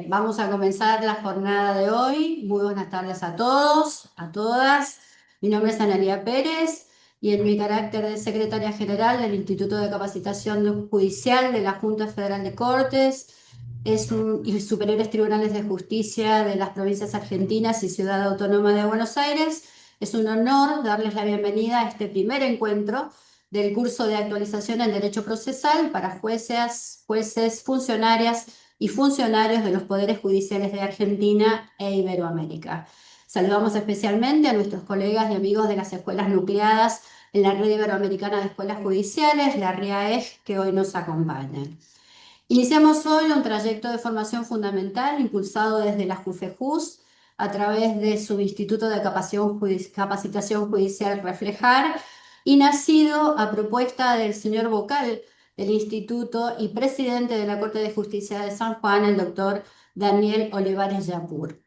Vamos a comenzar la jornada de hoy. Muy buenas tardes a todos, a todas. Mi nombre es Analía Pérez y en mi carácter de secretaria general del Instituto de Capacitación Judicial de la Junta Federal de Cortes y Superiores Tribunales de Justicia de las provincias argentinas y Ciudad Autónoma de Buenos Aires, es un honor darles la bienvenida a este primer encuentro del curso de actualización en Derecho Procesal para jueces, funcionarias y funcionarios de los poderes judiciales de Argentina e Iberoamérica. Saludamos especialmente a nuestros colegas y amigos de las escuelas nucleadas en la Red Iberoamericana de Escuelas Judiciales, la RIAEJ, que hoy nos acompañan. Iniciamos hoy un trayecto de formación fundamental impulsado desde la JUFEJUS a través de su Instituto de Capacitación Judicial Reflejar y nacido a propuesta del señor vocal del Instituto y presidente de la Corte de Justicia de San Juan, el doctor Daniel Olivares Yapur.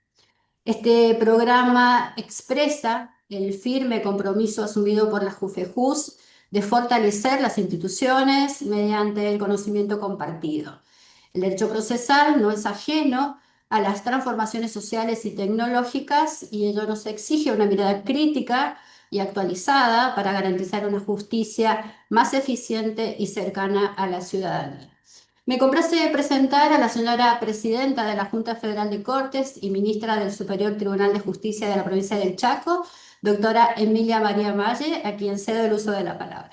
Este programa expresa el firme compromiso asumido por la JUFEJUS de fortalecer las instituciones mediante el conocimiento compartido. El derecho procesal no es ajeno a las transformaciones sociales y tecnológicas y ello nos exige una mirada crítica y actualizada para garantizar una justicia más eficiente y cercana a la ciudadanía. Me complace presentar a la señora presidenta de la Junta Federal de Cortes y ministra del Superior Tribunal de Justicia de la provincia del Chaco, doctora Emilia María Malle, a quien cedo el uso de la palabra.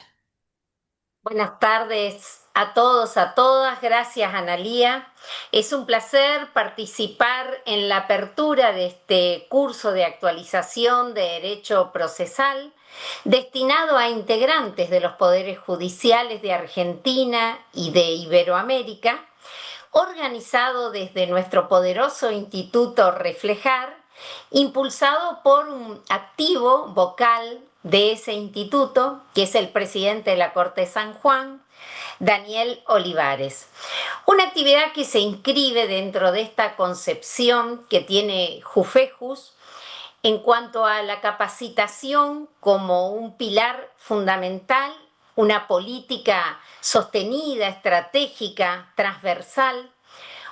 Buenas tardes a todos, a todas. Gracias, Analía. Es un placer participar en la apertura de este curso de actualización de Derecho Procesal destinado a integrantes de los poderes judiciales de Argentina y de Iberoamérica, organizado desde nuestro poderoso Instituto Reflejar, impulsado por un activo vocal de ese instituto, que es el presidente de la Corte de San Juan, Daniel Olivares. Una actividad que se inscribe dentro de esta concepción que tiene JUFEJUS en cuanto a la capacitación como un pilar fundamental, una política sostenida, estratégica, transversal.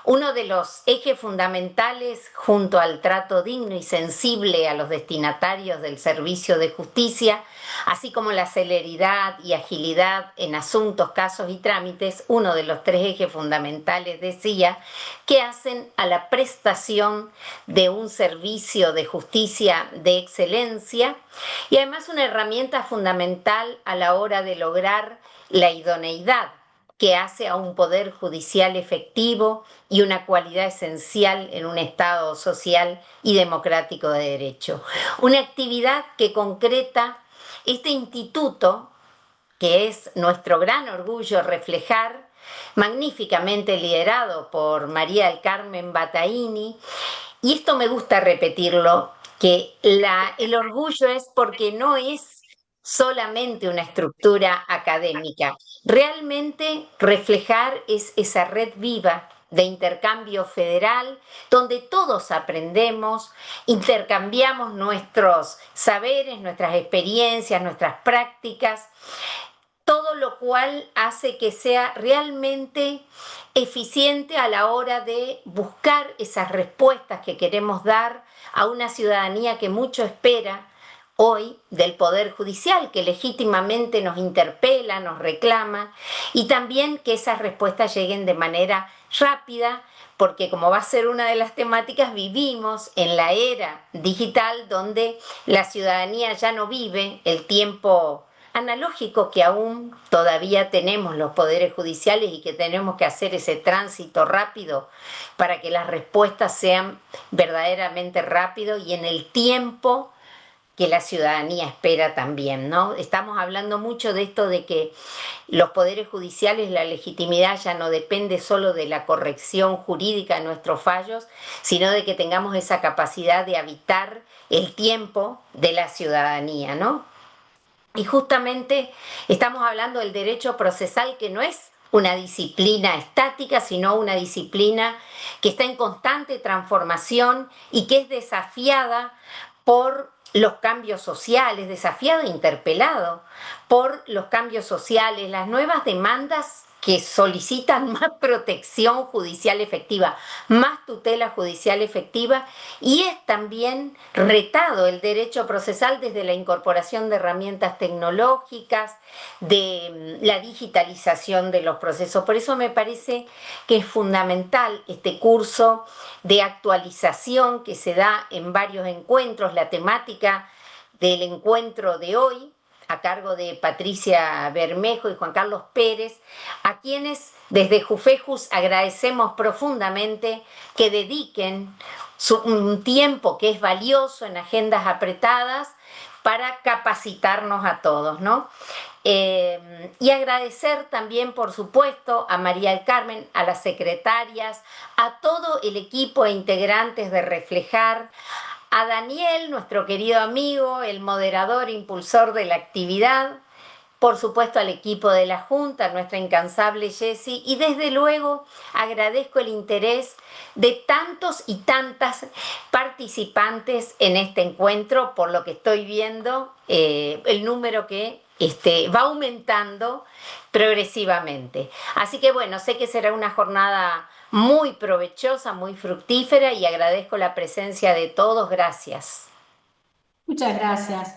Uno de los ejes fundamentales, junto al trato digno y sensible a los destinatarios del servicio de justicia, así como la celeridad y agilidad en asuntos, casos y trámites, uno de los tres ejes fundamentales, decía, que hacen a la prestación de un servicio de justicia de excelencia y además una herramienta fundamental a la hora de lograr la idoneidad que hace a un poder judicial efectivo y una cualidad esencial en un Estado social y democrático de derecho. Una actividad que concreta este instituto, que es nuestro gran orgullo reflejar, magníficamente liderado por María del Carmen Bataini, y esto me gusta repetirlo, que el orgullo es porque no es solamente una estructura académica. Realmente reflejar es esa red viva de intercambio federal donde todos aprendemos, intercambiamos nuestros saberes, nuestras experiencias, nuestras prácticas, todo lo cual hace que sea realmente eficiente a la hora de buscar esas respuestas que queremos dar a una ciudadanía que mucho espera hoy del Poder Judicial, que legítimamente nos interpela, nos reclama, y también que esas respuestas lleguen de manera rápida, porque como va a ser una de las temáticas, vivimos en la era digital donde la ciudadanía ya no vive el tiempo analógico que aún todavía tenemos los poderes judiciales y que tenemos que hacer ese tránsito rápido para que las respuestas sean verdaderamente rápido y en el tiempo que la ciudadanía espera también, ¿no? Estamos hablando mucho de esto de que los poderes judiciales, la legitimidad ya no depende solo de la corrección jurídica de nuestros fallos, sino de que tengamos esa capacidad de habitar el tiempo de la ciudadanía, ¿no? Y justamente estamos hablando del derecho procesal, que no es una disciplina estática, sino una disciplina que está en constante transformación y que es desafiada por los cambios sociales, desafiado e interpelado por los cambios sociales, las nuevas demandas que solicitan más protección judicial efectiva, más tutela judicial efectiva, y es también retado el derecho procesal desde la incorporación de herramientas tecnológicas, de la digitalización de los procesos. Por eso me parece que es fundamental este curso de actualización que se da en varios encuentros. La temática del encuentro de hoy, a cargo de Patricia Bermejo y Juan Carlos Pérez, a quienes desde Jufejus agradecemos profundamente que dediquen un tiempo que es valioso en agendas apretadas para capacitarnos a todos, ¿no? Y agradecer también, por supuesto, a María del Carmen, a las secretarias, a todo el equipo e integrantes de Reflejar, a Daniel, nuestro querido amigo, el moderador, impulsor de la actividad, por supuesto al equipo de la Junta, nuestra incansable Jessie, y desde luego agradezco el interés de tantos y tantas participantes en este encuentro, por lo que estoy viendo, el número que va aumentando progresivamente. Así que bueno, sé que será una jornada muy provechosa, muy fructífera y agradezco la presencia de todos. Gracias. Muchas gracias,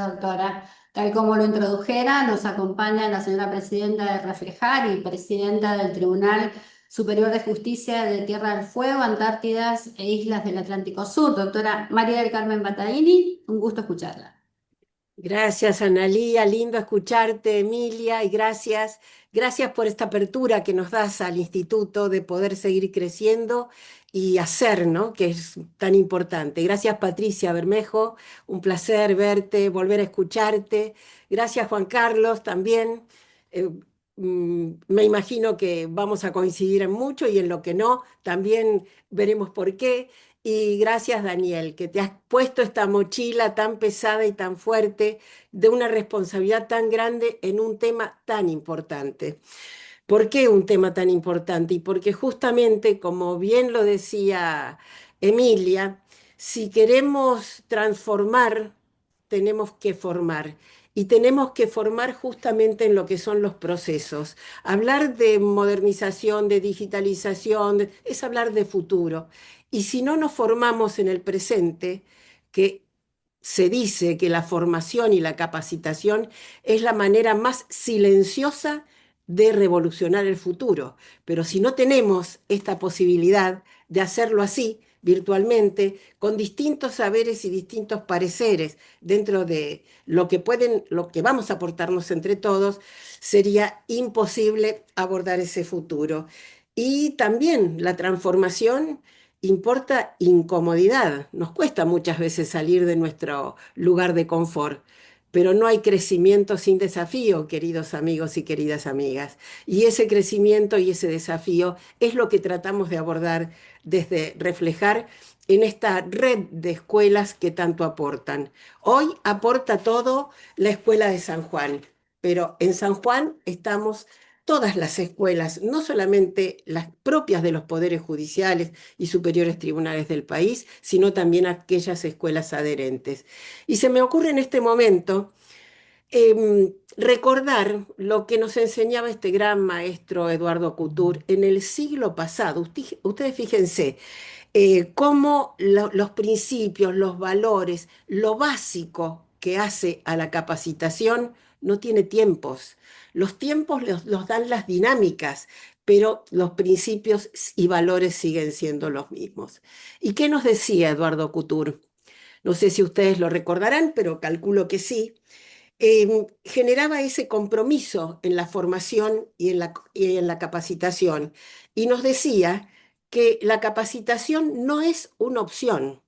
doctora. Tal como lo introdujera, nos acompaña la señora presidenta de Reflejar y presidenta del Tribunal Superior de Justicia de Tierra del Fuego, Antártidas e Islas del Atlántico Sur, doctora María del Carmen Battaini. Un gusto escucharla. Gracias, Analía, lindo escucharte, Emilia, y gracias por esta apertura que nos das al instituto de poder seguir creciendo y hacer, ¿no? Que es tan importante. Gracias, Patricia Bermejo, un placer verte, volver a escucharte. Gracias, Juan Carlos, también. Eh, Me imagino que vamos a coincidir en mucho y en lo que no, también veremos por qué. Y gracias, Daniel, que te has puesto esta mochila tan pesada y tan fuerte de una responsabilidad tan grande en un tema tan importante. ¿Por qué un tema tan importante? Y porque justamente, como bien lo decía Emilia, si queremos transformar, tenemos que formar. Y tenemos que formar justamente en lo que son los procesos. Hablar de modernización, de digitalización, es hablar de futuro. Y si no nos formamos en el presente, que se dice que la formación y la capacitación es la manera más silenciosa de revolucionar el futuro. Pero si no tenemos esta posibilidad de hacerlo así, virtualmente, con distintos saberes y distintos pareceres dentro de lo que vamos a aportarnos entre todos, sería imposible abordar ese futuro. Y también la transformación importa incomodidad. Nos cuesta muchas veces salir de nuestro lugar de confort, pero no hay crecimiento sin desafío, queridos amigos y queridas amigas. Y ese crecimiento y ese desafío es lo que tratamos de abordar desde Reflejar en esta red de escuelas que tanto aportan. Hoy aporta todo la Escuela de San Juan, pero en San Juan estamos todas las escuelas, no solamente las propias de los poderes judiciales y superiores tribunales del país, sino también aquellas escuelas adherentes. Y se me ocurre en este momento recordar lo que nos enseñaba este gran maestro Eduardo Couture en el siglo pasado. Ustedes fíjense cómo los principios, los valores, lo básico que hace a la capacitación no tiene tiempos. Los tiempos los dan las dinámicas, pero los principios y valores siguen siendo los mismos. ¿Y qué nos decía Eduardo Couture? No sé si ustedes lo recordarán, pero calculo que sí. Generaba ese compromiso en la formación y en la capacitación. Y nos decía que la capacitación no es una opción,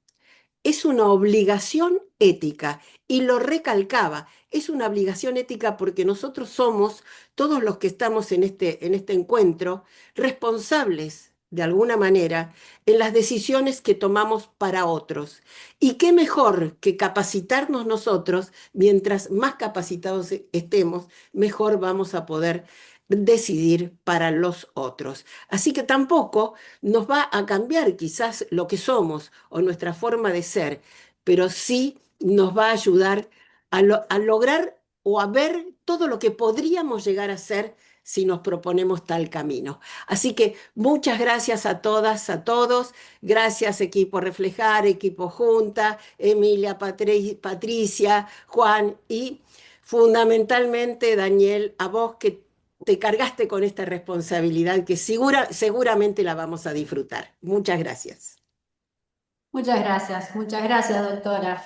es una obligación ética. Y lo recalcaba, es una obligación ética porque nosotros somos, todos los que estamos en este encuentro, responsables de alguna manera en las decisiones que tomamos para otros. Y qué mejor que capacitarnos nosotros, mientras más capacitados estemos, mejor vamos a poder decidir para los otros. Así que tampoco nos va a cambiar quizás lo que somos o nuestra forma de ser, pero sí nos va a ayudar a lograr o a ver todo lo que podríamos llegar a ser si nos proponemos tal camino. Así que muchas gracias a todas, a todos. Gracias equipo Reflejar, equipo Junta, Emilia, Patricia, Juan y fundamentalmente Daniel, a vos que te cargaste con esta responsabilidad que seguramente la vamos a disfrutar. Muchas gracias. Muchas gracias, doctora.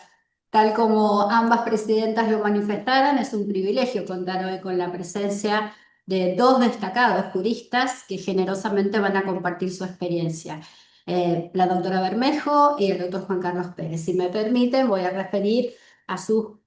Tal como ambas presidentas lo manifestaron, es un privilegio contar hoy con la presencia de dos destacados juristas que generosamente van a compartir su experiencia. La doctora Bermejo y el doctor Juan Carlos Pérez. Si me permiten, voy a referir a sus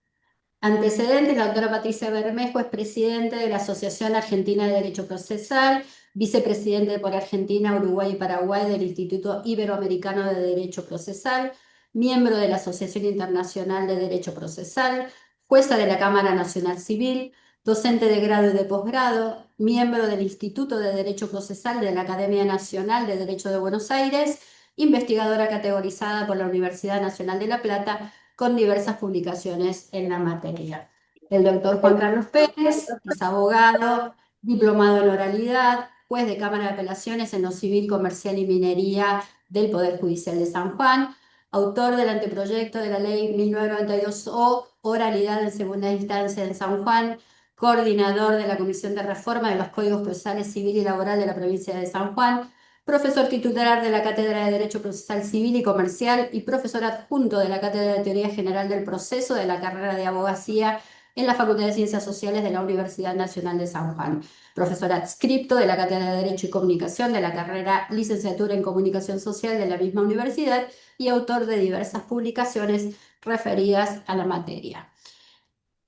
antecedentes. La doctora Patricia Bermejo es presidente de la Asociación Argentina de Derecho Procesal, vicepresidente por Argentina, Uruguay y Paraguay del Instituto Iberoamericano de Derecho Procesal, miembro de la Asociación Internacional de Derecho Procesal, jueza de la Cámara Nacional Civil, docente de grado y de posgrado, miembro del Instituto de Derecho Procesal de la Academia Nacional de Derecho de Buenos Aires, investigadora categorizada por la Universidad Nacional de La Plata con diversas publicaciones en la materia. El doctor Juan Carlos Pérez es abogado, diplomado en oralidad, juez de Cámara de Apelaciones en lo Civil, Comercial y Minería del Poder Judicial de San Juan, autor del anteproyecto de la Ley 1992 o Oralidad en Segunda Instancia en San Juan, coordinador de la Comisión de Reforma de los Códigos Procesales Civil y Laboral de la provincia de San Juan, profesor titular de la Cátedra de Derecho Procesal Civil y Comercial y profesor adjunto de la Cátedra de Teoría General del Proceso de la carrera de Abogacía en la Facultad de Ciencias Sociales de la Universidad Nacional de San Juan. Profesor adscripto de la Cátedra de Derecho y Comunicación de la carrera Licenciatura en Comunicación Social de la misma universidad y autor de diversas publicaciones referidas a la materia.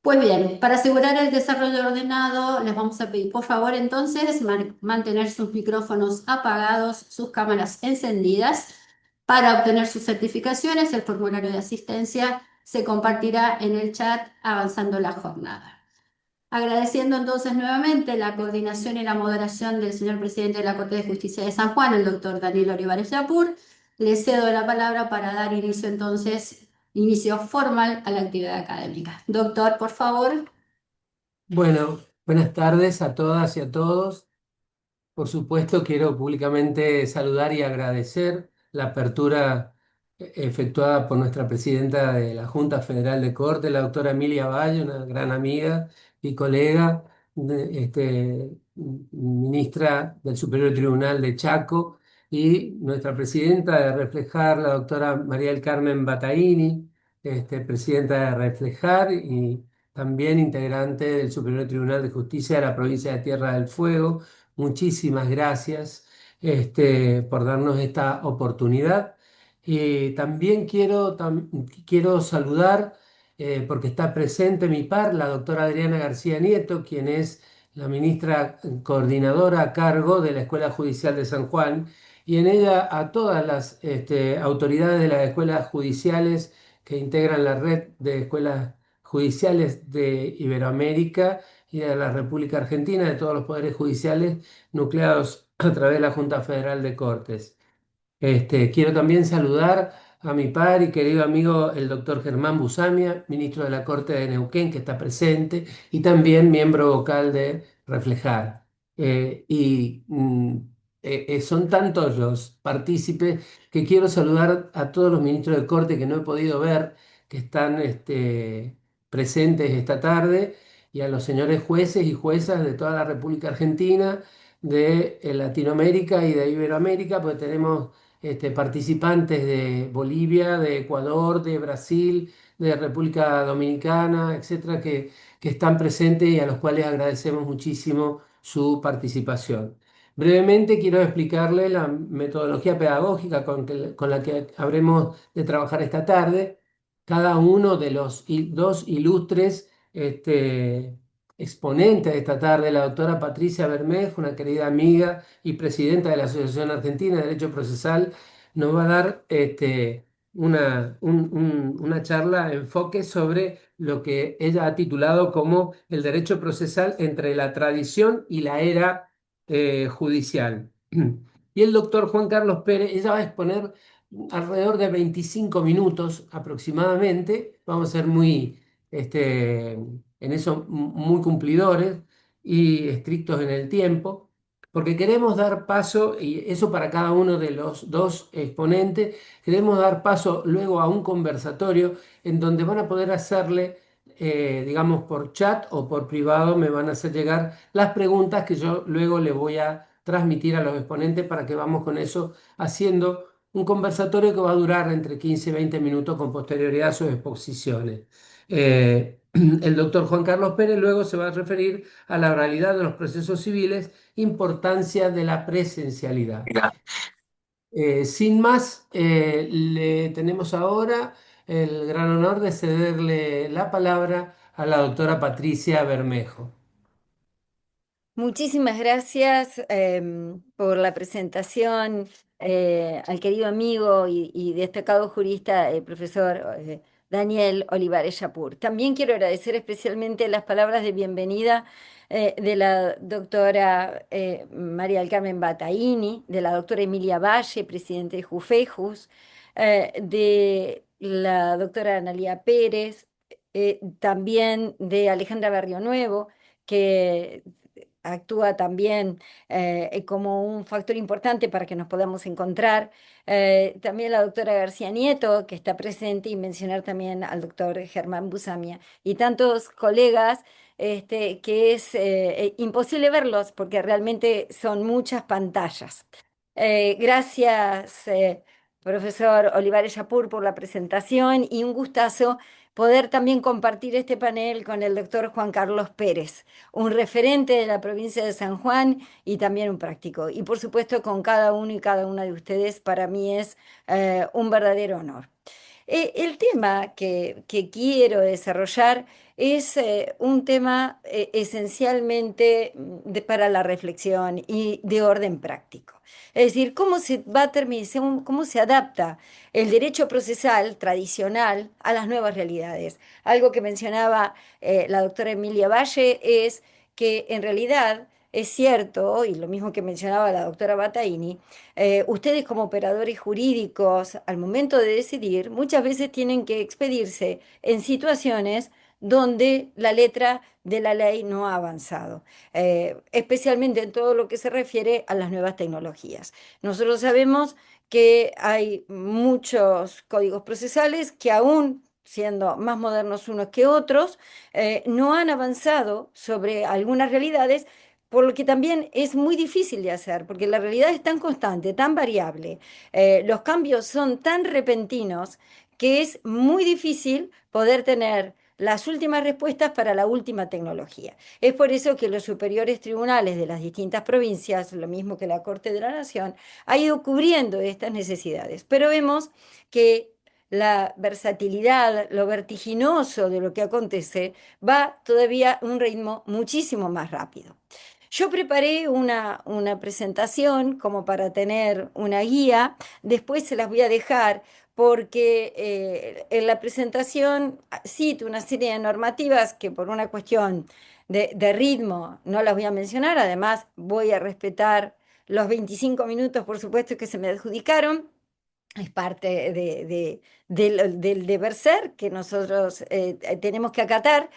Pues bien, para asegurar el desarrollo ordenado, les vamos a pedir por favor entonces mantener sus micrófonos apagados, sus cámaras encendidas. Para obtener sus certificaciones, el formulario de asistencia se compartirá en el chat avanzando la jornada. Agradeciendo entonces nuevamente la coordinación y la moderación del señor presidente de la Corte de Justicia de San Juan, el doctor Daniel Olivares Yapur, le cedo la palabra para dar inicio formal a la actividad académica. Doctor, por favor. Bueno, buenas tardes a todas y a todos. Por supuesto, quiero públicamente saludar y agradecer la apertura efectuada por nuestra presidenta de la Junta Federal de Corte, la doctora Emilia Valle, una gran amiga y colega, ministra del Superior Tribunal de Chaco, y nuestra presidenta de Reflejar, la doctora María del Carmen Bataini, presidenta de Reflejar y también integrante del Superior Tribunal de Justicia de la provincia de Tierra del Fuego. Muchísimas gracias por darnos esta oportunidad. También quiero saludar, porque está presente mi par, la doctora Adriana García Nieto, quien es la ministra coordinadora a cargo de la Escuela Judicial de San Juan, y en ella a todas las autoridades de las escuelas judiciales que integran la red de escuelas judiciales de Iberoamérica y de la República Argentina, de todos los poderes judiciales nucleados a través de la Junta Federal de Cortes. Quiero también saludar a mi par y querido amigo el doctor Germán Busamia, ministro de la Corte de Neuquén, que está presente, y también miembro vocal de Reflejar. Son tantos los partícipes que quiero saludar a todos los ministros de Corte que no he podido ver, que están presentes esta tarde, y a los señores jueces y juezas de toda la República Argentina, de Latinoamérica y de Iberoamérica, porque tenemos participantes de Bolivia, de Ecuador, de Brasil, de República Dominicana, etcétera, que están presentes y a los cuales agradecemos muchísimo su participación. Brevemente quiero explicarle la metodología pedagógica con la que habremos de trabajar esta tarde. Cada uno de los dos ilustres exponentes de esta tarde, la doctora Patricia Bermejo, una querida amiga y presidenta de la Asociación Argentina de Derecho Procesal, nos va a dar una charla enfoque sobre lo que ella ha titulado como el derecho procesal entre la tradición y la era judicial. Y el doctor Juan Carlos Pérez, ella va a exponer alrededor de 25 minutos aproximadamente. Vamos a ser en eso muy cumplidores. y estrictos en el tiempo, porque queremos dar paso, y eso para cada uno de los dos exponentes, queremos dar paso luego a un conversatorio en donde van a poder hacerle, digamos, por chat o por privado, me van a hacer llegar las preguntas que yo luego le voy a transmitir a los exponentes para que vamos con eso haciendo un conversatorio que va a durar entre 15 y 20 minutos con posterioridad a sus exposiciones. El doctor Juan Carlos Pérez luego se va a referir a la oralidad de los procesos civiles, importancia de la presencialidad. Sin más, le tenemos ahora el gran honor de cederle la palabra a la doctora Patricia Bermejo. Muchísimas gracias por la presentación al querido amigo y destacado jurista, el profesor Daniel Olivares Yapur. También quiero agradecer especialmente las palabras de bienvenida de la doctora María del Carmen Bataini, de la doctora Emilia Valle, presidente de Jufejus, de la doctora Analía Pérez, también de Alejandra Barrio Nuevo, que actúa también como un factor importante para que nos podamos encontrar. También la doctora García Nieto, que está presente, y mencionar también al doctor Germán Busamia y tantos colegas que es imposible verlos porque realmente son muchas pantallas. Gracias, profesor Olivares Yapur, por la presentación y un gustazo poder también compartir este panel con el doctor Juan Carlos Pérez, un referente de la provincia de San Juan y también un práctico. Y por supuesto con cada uno y cada una de ustedes, para mí es un verdadero honor. El tema que quiero desarrollar es un tema esencialmente para la reflexión y de orden práctico. Es decir, cómo se va a terminar, cómo se adapta el derecho procesal tradicional a las nuevas realidades. Algo que mencionaba la doctora Emilia Valle es que en realidad es cierto, y lo mismo que mencionaba la doctora Bataini, ustedes como operadores jurídicos, al momento de decidir, muchas veces tienen que expedirse en situaciones donde la letra de la ley no ha avanzado, especialmente en todo lo que se refiere a las nuevas tecnologías. Nosotros sabemos que hay muchos códigos procesales que aún siendo más modernos unos que otros, no han avanzado sobre algunas realidades, por lo que también es muy difícil de hacer, porque la realidad es tan constante, tan variable, los cambios son tan repentinos que es muy difícil poder tener las últimas respuestas para la última tecnología. Es por eso que los superiores tribunales de las distintas provincias, lo mismo que la Corte de la Nación, ha ido cubriendo estas necesidades. Pero vemos que la versatilidad, lo vertiginoso de lo que acontece, va todavía a un ritmo muchísimo más rápido. Yo preparé una presentación como para tener una guía, después se las voy a dejar porque en la presentación cito una serie de normativas que por una cuestión de ritmo no las voy a mencionar, además voy a respetar los 25 minutos, por supuesto, que se me adjudicaron. Es parte del deber ser que nosotros tenemos que acatar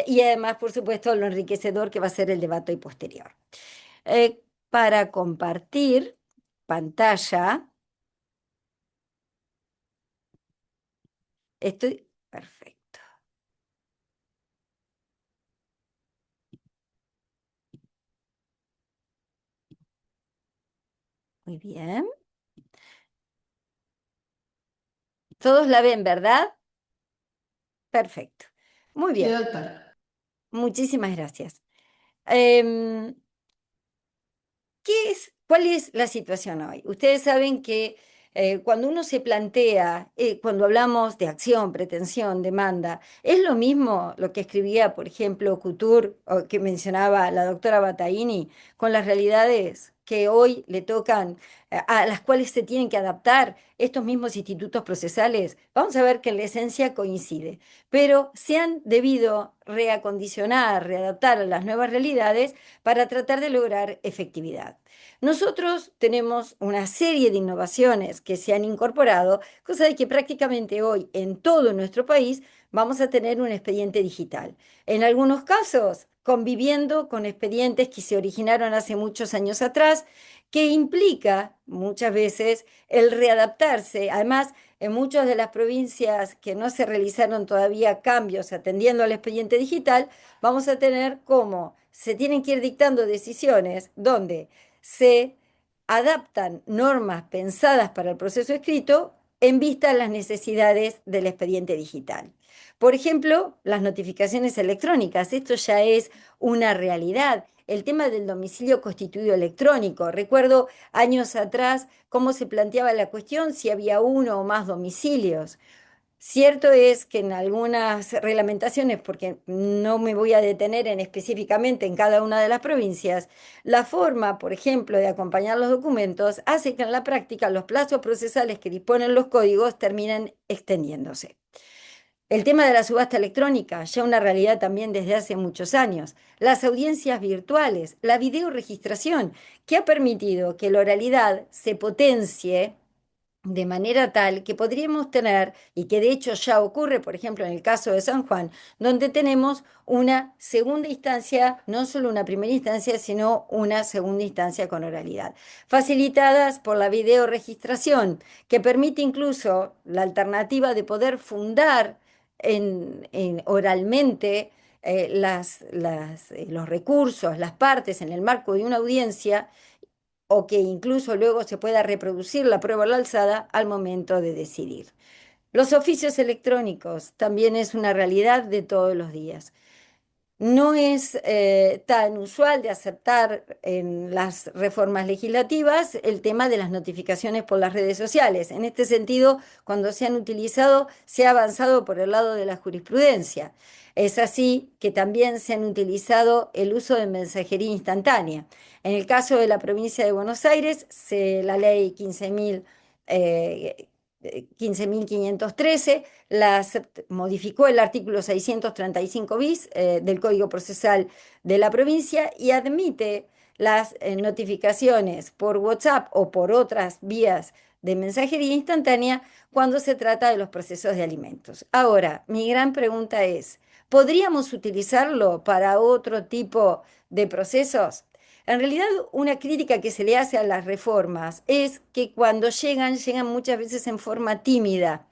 y además, por supuesto, lo enriquecedor que va a ser el debate posterior. Para compartir pantalla, estoy perfecto. Muy bien. Todos la ven, ¿verdad? Perfecto. Muy Sí, bien. doctor. Muchísimas gracias. ¿Cuál es la situación hoy? Ustedes saben que cuando uno se plantea, cuando hablamos de acción, pretensión, demanda, es lo mismo lo que escribía, por ejemplo, Couture, o que mencionaba la doctora Bataini, con las realidades que hoy le tocan, a las cuales se tienen que adaptar estos mismos institutos procesales. Vamos a ver que en la esencia coincide, pero se han debido reacondicionar, readaptar a las nuevas realidades para tratar de lograr efectividad. Nosotros tenemos una serie de innovaciones que se han incorporado, cosa de que prácticamente hoy en todo nuestro país vamos a tener un expediente digital. En algunos casos, conviviendo con expedientes que se originaron hace muchos años atrás, que implica muchas veces el readaptarse. Además, en muchas de las provincias que no se realizaron todavía cambios atendiendo al expediente digital, vamos a tener cómo se tienen que ir dictando decisiones donde se adaptan normas pensadas para el proceso escrito en vista de las necesidades del expediente digital. Por ejemplo, las notificaciones electrónicas. Esto ya es una realidad. El tema del domicilio constituido electrónico. Recuerdo años atrás cómo se planteaba la cuestión si había uno o más domicilios. Cierto es que en algunas reglamentaciones, porque no me voy a detener en específicamente en cada una de las provincias, la forma, por ejemplo, de acompañar los documentos hace que en la práctica los plazos procesales que disponen los códigos terminen extendiéndose. El tema de la subasta electrónica, ya una realidad también desde hace muchos años. Las audiencias virtuales, la videoregistración, que ha permitido que la oralidad se potencie de manera tal que podríamos tener, y que de hecho ya ocurre, por ejemplo, en el caso de San Juan, donde tenemos una segunda instancia, no solo una primera instancia, sino una segunda instancia con oralidad, facilitadas por la videoregistración, que permite incluso la alternativa de poder fundar oralmente los recursos, las partes en el marco de una audiencia, o que incluso luego se pueda reproducir la prueba a la alzada al momento de decidir. Los oficios electrónicos también es una realidad de todos los días. No es tan usual de aceptar en las reformas legislativas el tema de las notificaciones por las redes sociales. En este sentido, cuando se han utilizado, se ha avanzado por el lado de la jurisprudencia. Es así que también se han utilizado el uso de mensajería instantánea. En el caso de la provincia de Buenos Aires, la ley 15.513 modificó el artículo 635 bis del Código Procesal de la provincia y admite las notificaciones por WhatsApp o por otras vías de mensajería instantánea cuando se trata de los procesos de alimentos. Ahora, mi gran pregunta es, ¿podríamos utilizarlo para otro tipo de procesos? En realidad, una crítica que se le hace a las reformas es que cuando llegan muchas veces en forma tímida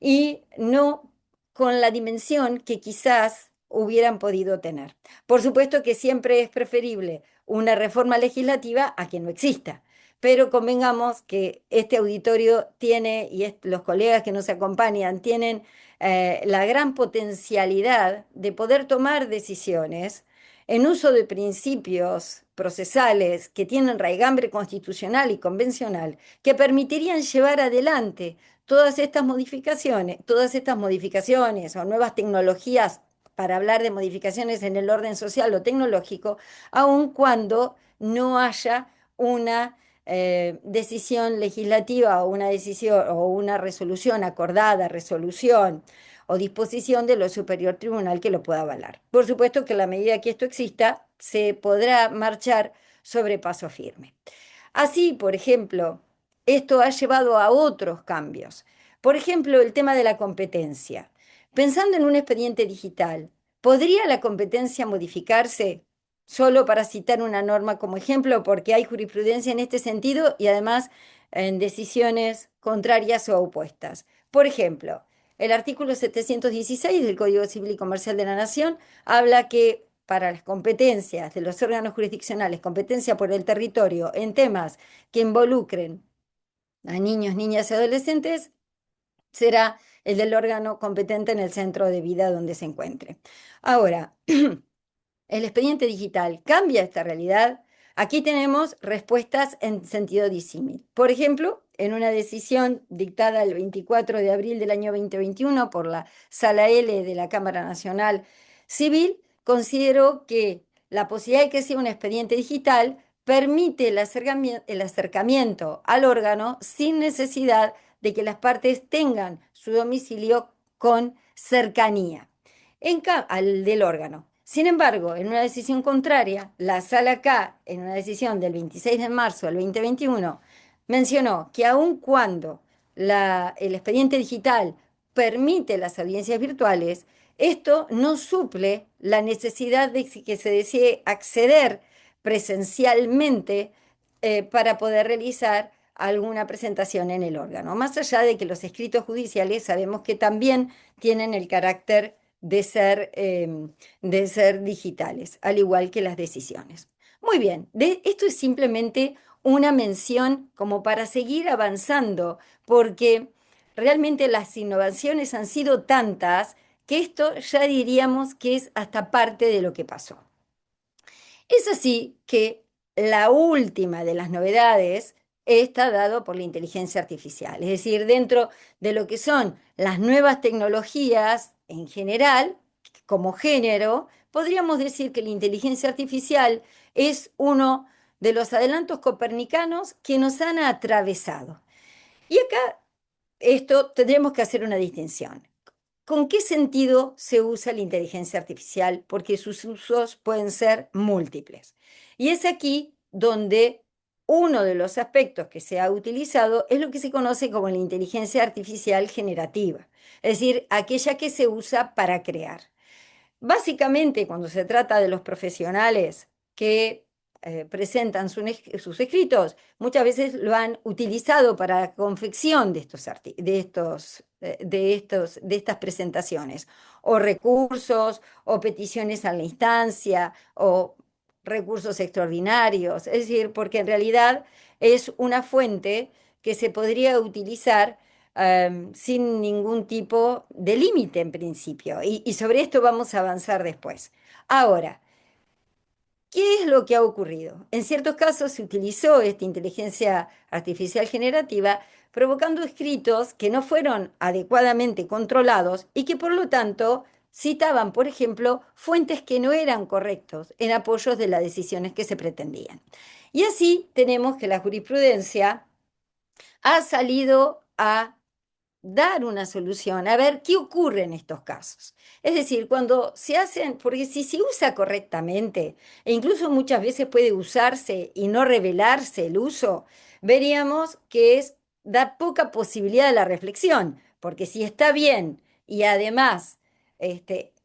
y no con la dimensión que quizás hubieran podido tener. Por supuesto que siempre es preferible una reforma legislativa a que no exista, pero convengamos que este auditorio tiene, y los colegas que nos acompañan, tienen la gran potencialidad de poder tomar decisiones en uso de principios procesales que tienen raigambre constitucional y convencional, que permitirían llevar adelante todas estas modificaciones o nuevas tecnologías, para hablar de modificaciones en el orden social o tecnológico, aun cuando no haya una decisión legislativa o una decisión o una resolución acordada, resolución o disposición de lo superior tribunal que lo pueda avalar. Por supuesto que a la medida que esto exista, se podrá marchar sobre paso firme. Así, por ejemplo, esto ha llevado a otros cambios. Por ejemplo, el tema de la competencia. Pensando en un expediente digital, ¿podría la competencia modificarse? Solo para citar una norma como ejemplo, porque hay jurisprudencia en este sentido y además en decisiones contrarias o opuestas. Por ejemplo, el artículo 716 del Código Civil y Comercial de la Nación habla que para las competencias de los órganos jurisdiccionales, competencia por el territorio en temas que involucren a niños, niñas y adolescentes, será el del órgano competente en el centro de vida donde se encuentre. Ahora, ¿el expediente digital cambia esta realidad? Aquí tenemos respuestas en sentido disímil. Por ejemplo, en una decisión dictada el 24 de abril del año 2021 por la Sala L de la Cámara Nacional Civil, consideró que la posibilidad de que sea un expediente digital permite el acercamiento al órgano sin necesidad de que las partes tengan su domicilio con cercanía al del órgano. Sin embargo, en una decisión contraria, la Sala K, en una decisión del 26 de marzo del 2021, mencionó que aun cuando el expediente digital permite las audiencias virtuales, esto no suple la necesidad de que se desee acceder presencialmente para poder realizar alguna presentación en el órgano. Más allá de que los escritos judiciales sabemos que también tienen el carácter de ser digitales, al igual que las decisiones. Muy bien, esto es simplemente una mención como para seguir avanzando, porque realmente las innovaciones han sido tantas que esto ya diríamos que es hasta parte de lo que pasó. Es así que la última de las novedades está dado por la inteligencia artificial, es decir, dentro de lo que son las nuevas tecnologías en general, como género, podríamos decir que la inteligencia artificial es uno de los adelantos copernicanos que nos han atravesado. Y acá esto tendremos que hacer una distinción. ¿Con qué sentido se usa la inteligencia artificial? Porque sus usos pueden ser múltiples. Y es aquí donde uno de los aspectos que se ha utilizado es lo que se conoce como la inteligencia artificial generativa, es decir, aquella que se usa para crear. Básicamente, cuando se trata de los profesionales que presentan sus escritos, muchas veces lo han utilizado para la confección de estas presentaciones, o recursos, o peticiones a la instancia, o recursos extraordinarios, es decir, porque en realidad es una fuente que se podría utilizar sin ningún tipo de límite en principio. Y sobre esto vamos a avanzar después. Ahora, ¿qué es lo que ha ocurrido? En ciertos casos se utilizó esta inteligencia artificial generativa provocando escritos que no fueron adecuadamente controlados y que por lo tanto citaban, por ejemplo, fuentes que no eran correctos en apoyos de las decisiones que se pretendían. Y así tenemos que la jurisprudencia ha salido a dar una solución, a ver qué ocurre en estos casos. Es decir, cuando se hacen, porque si se usa correctamente, e incluso muchas veces puede usarse y no revelarse el uso, veríamos que da poca posibilidad de la reflexión, porque si está bien y además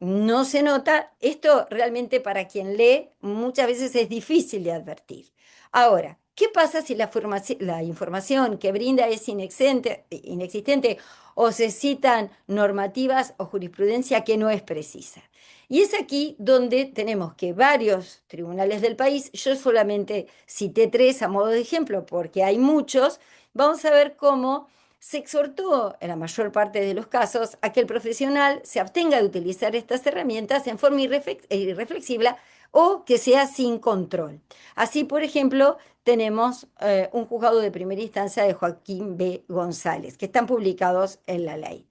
no se nota, esto realmente para quien lee muchas veces es difícil de advertir. Ahora, ¿qué pasa si la información que brinda es inexistente o se citan normativas o jurisprudencia que no es precisa? Y es aquí donde tenemos que varios tribunales del país, yo solamente cité 3 a modo de ejemplo porque hay muchos, vamos a ver cómo se exhortó en la mayor parte de los casos a que el profesional se abstenga de utilizar estas herramientas en forma irreflexiva o que sea sin control. Así, por ejemplo, tenemos un juzgado de primera instancia de Joaquín B. González, que están publicados en la ley.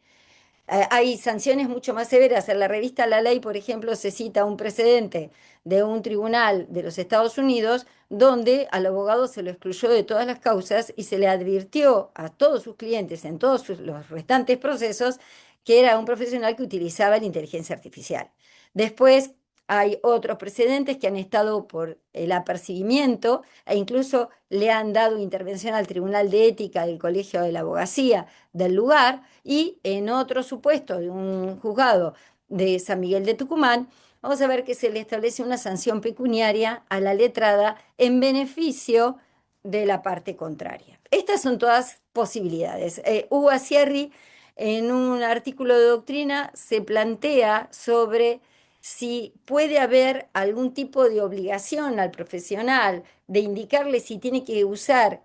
Hay sanciones mucho más severas. En la revista La Ley, por ejemplo, se cita un precedente de un tribunal de los Estados Unidos donde al abogado se lo excluyó de todas las causas y se le advirtió a todos sus clientes en todos los restantes procesos que era un profesional que utilizaba la inteligencia artificial. Después hay otros precedentes que han estado por el apercibimiento e incluso le han dado intervención al Tribunal de Ética del Colegio de la Abogacía del lugar y en otro supuesto de un juzgado de San Miguel de Tucumán, vamos a ver que se le establece una sanción pecuniaria a la letrada en beneficio de la parte contraria. Estas son todas posibilidades. Hugo Asierri, en un artículo de doctrina, se plantea sobre si puede haber algún tipo de obligación al profesional de indicarle si tiene que usar,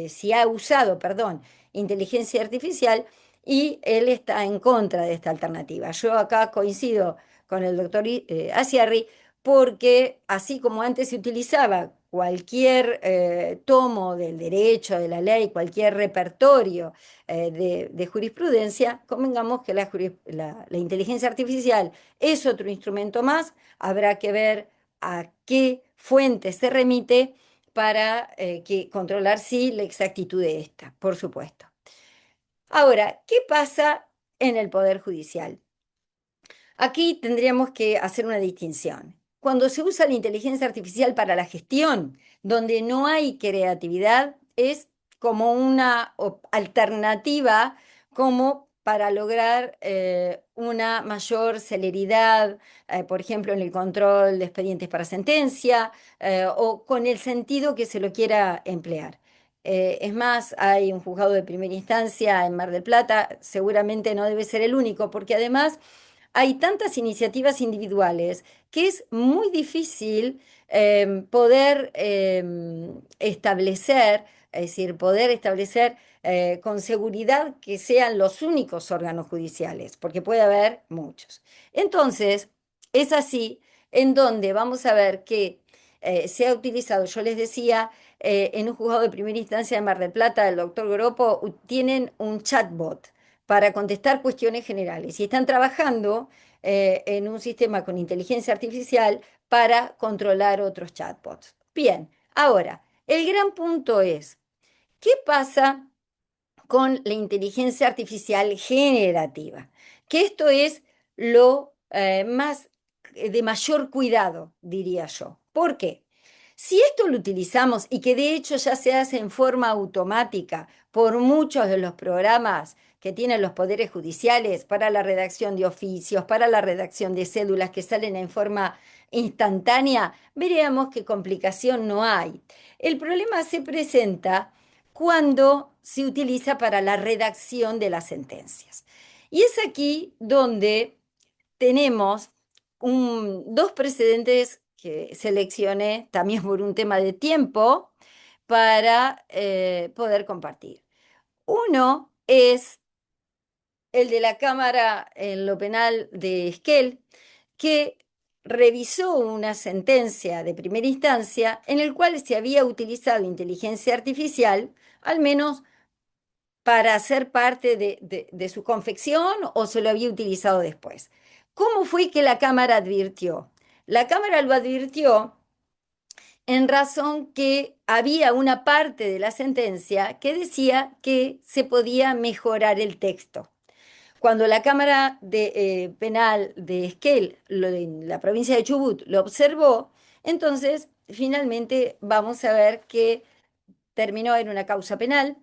si ha usado, perdón, inteligencia artificial, y él está en contra de esta alternativa. Yo acá coincido con el doctor Asierri porque así como antes se utilizaba cualquier tomo del derecho, de la ley, cualquier repertorio de jurisprudencia, convengamos que la inteligencia artificial es otro instrumento más, habrá que ver a qué fuente se remite para controlar sí la exactitud de esta, por supuesto. Ahora, ¿qué pasa en el Poder Judicial? Aquí tendríamos que hacer una distinción. Cuando se usa la inteligencia artificial para la gestión, donde no hay creatividad, es como una alternativa, como para lograr una mayor celeridad, por ejemplo, en el control de expedientes para sentencia, o con el sentido que se lo quiera emplear. Es más, hay un juzgado de primera instancia en Mar del Plata, seguramente no debe ser el único, porque además hay tantas iniciativas individuales que es muy difícil poder establecer, es decir, poder establecer con seguridad que sean los únicos órganos judiciales, porque puede haber muchos. Entonces, es así en donde vamos a ver que se ha utilizado, yo les decía, en un juzgado de primera instancia de Mar del Plata, el doctor Goropo, tienen un chatbot para contestar cuestiones generales y están trabajando en un sistema con inteligencia artificial para controlar otros chatbots. Bien, ahora, el gran punto es, ¿qué pasa con la inteligencia artificial generativa? Que esto es lo más de mayor cuidado, diría yo. ¿Por qué? Si esto lo utilizamos y que de hecho ya se hace en forma automática por muchos de los programas que tienen los poderes judiciales para la redacción de oficios, para la redacción de cédulas que salen en forma instantánea, veremos qué complicación no hay. El problema se presenta cuando se utiliza para la redacción de las sentencias. Y es aquí donde tenemos dos precedentes que seleccioné también por un tema de tiempo para poder compartir. Uno es el de la Cámara en lo penal de Esquel, que revisó una sentencia de primera instancia en el cual se había utilizado inteligencia artificial, al menos para ser parte de su confección, o se lo había utilizado después. ¿Cómo fue que la Cámara advirtió? La Cámara lo advirtió en razón que había una parte de la sentencia que decía que se podía mejorar el texto. Cuando la Cámara Penal de Esquel, en la provincia de Chubut, lo observó, entonces finalmente vamos a ver que terminó en una causa penal,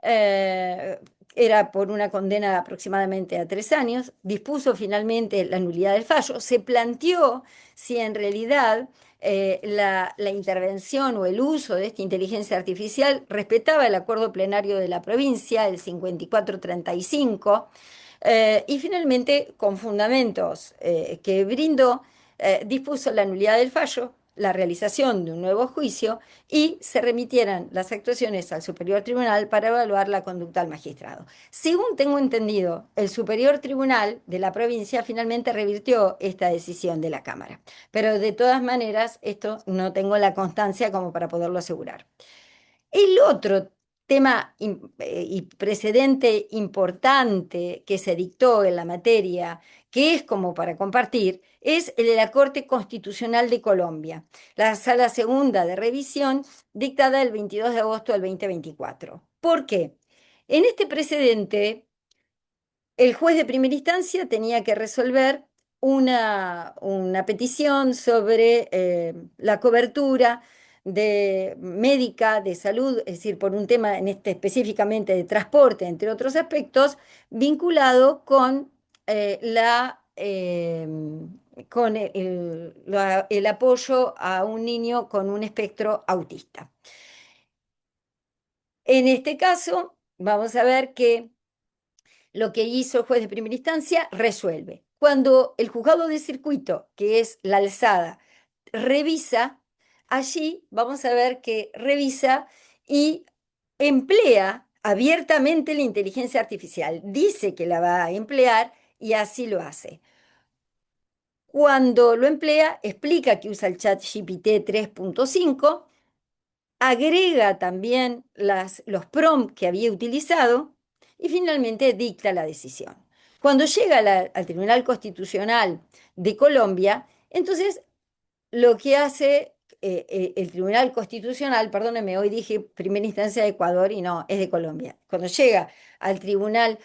eh, era por una condena aproximadamente a 3 años, dispuso finalmente la nulidad del fallo, se planteó si en realidad la intervención o el uso de esta inteligencia artificial respetaba el acuerdo plenario de la provincia, el 5435, y finalmente, con fundamentos que brindó, dispuso la nulidad del fallo, la realización de un nuevo juicio y se remitieran las actuaciones al Superior Tribunal para evaluar la conducta del magistrado. Según tengo entendido, el Superior Tribunal de la provincia finalmente revirtió esta decisión de la Cámara, pero de todas maneras esto no tengo la constancia como para poderlo asegurar. El otro tema y precedente importante que se dictó en la materia, que es como para compartir, es el de la Corte Constitucional de Colombia, la Sala Segunda de Revisión, dictada el 22 de agosto del 2024. ¿Por qué? En este precedente, el juez de primera instancia tenía que resolver una petición sobre la cobertura médica, de salud, es decir, por un tema en este específicamente de transporte, entre otros aspectos, vinculado con con el apoyo a un niño con un espectro autista. En este caso, vamos a ver que lo que hizo el juez de primera instancia resuelve. Cuando el juzgado de circuito, que es la alzada, revisa, allí vamos a ver que revisa y emplea abiertamente la inteligencia artificial. Dice que la va a emplear y así lo hace. Cuando lo emplea, explica que usa el chat GPT 3.5, agrega también los prompts que había utilizado y finalmente dicta la decisión. Cuando llega al Tribunal Constitucional de Colombia, entonces lo que hace el Tribunal Constitucional, perdóneme, hoy dije primera instancia de Ecuador y no, es de Colombia. Cuando llega al Tribunal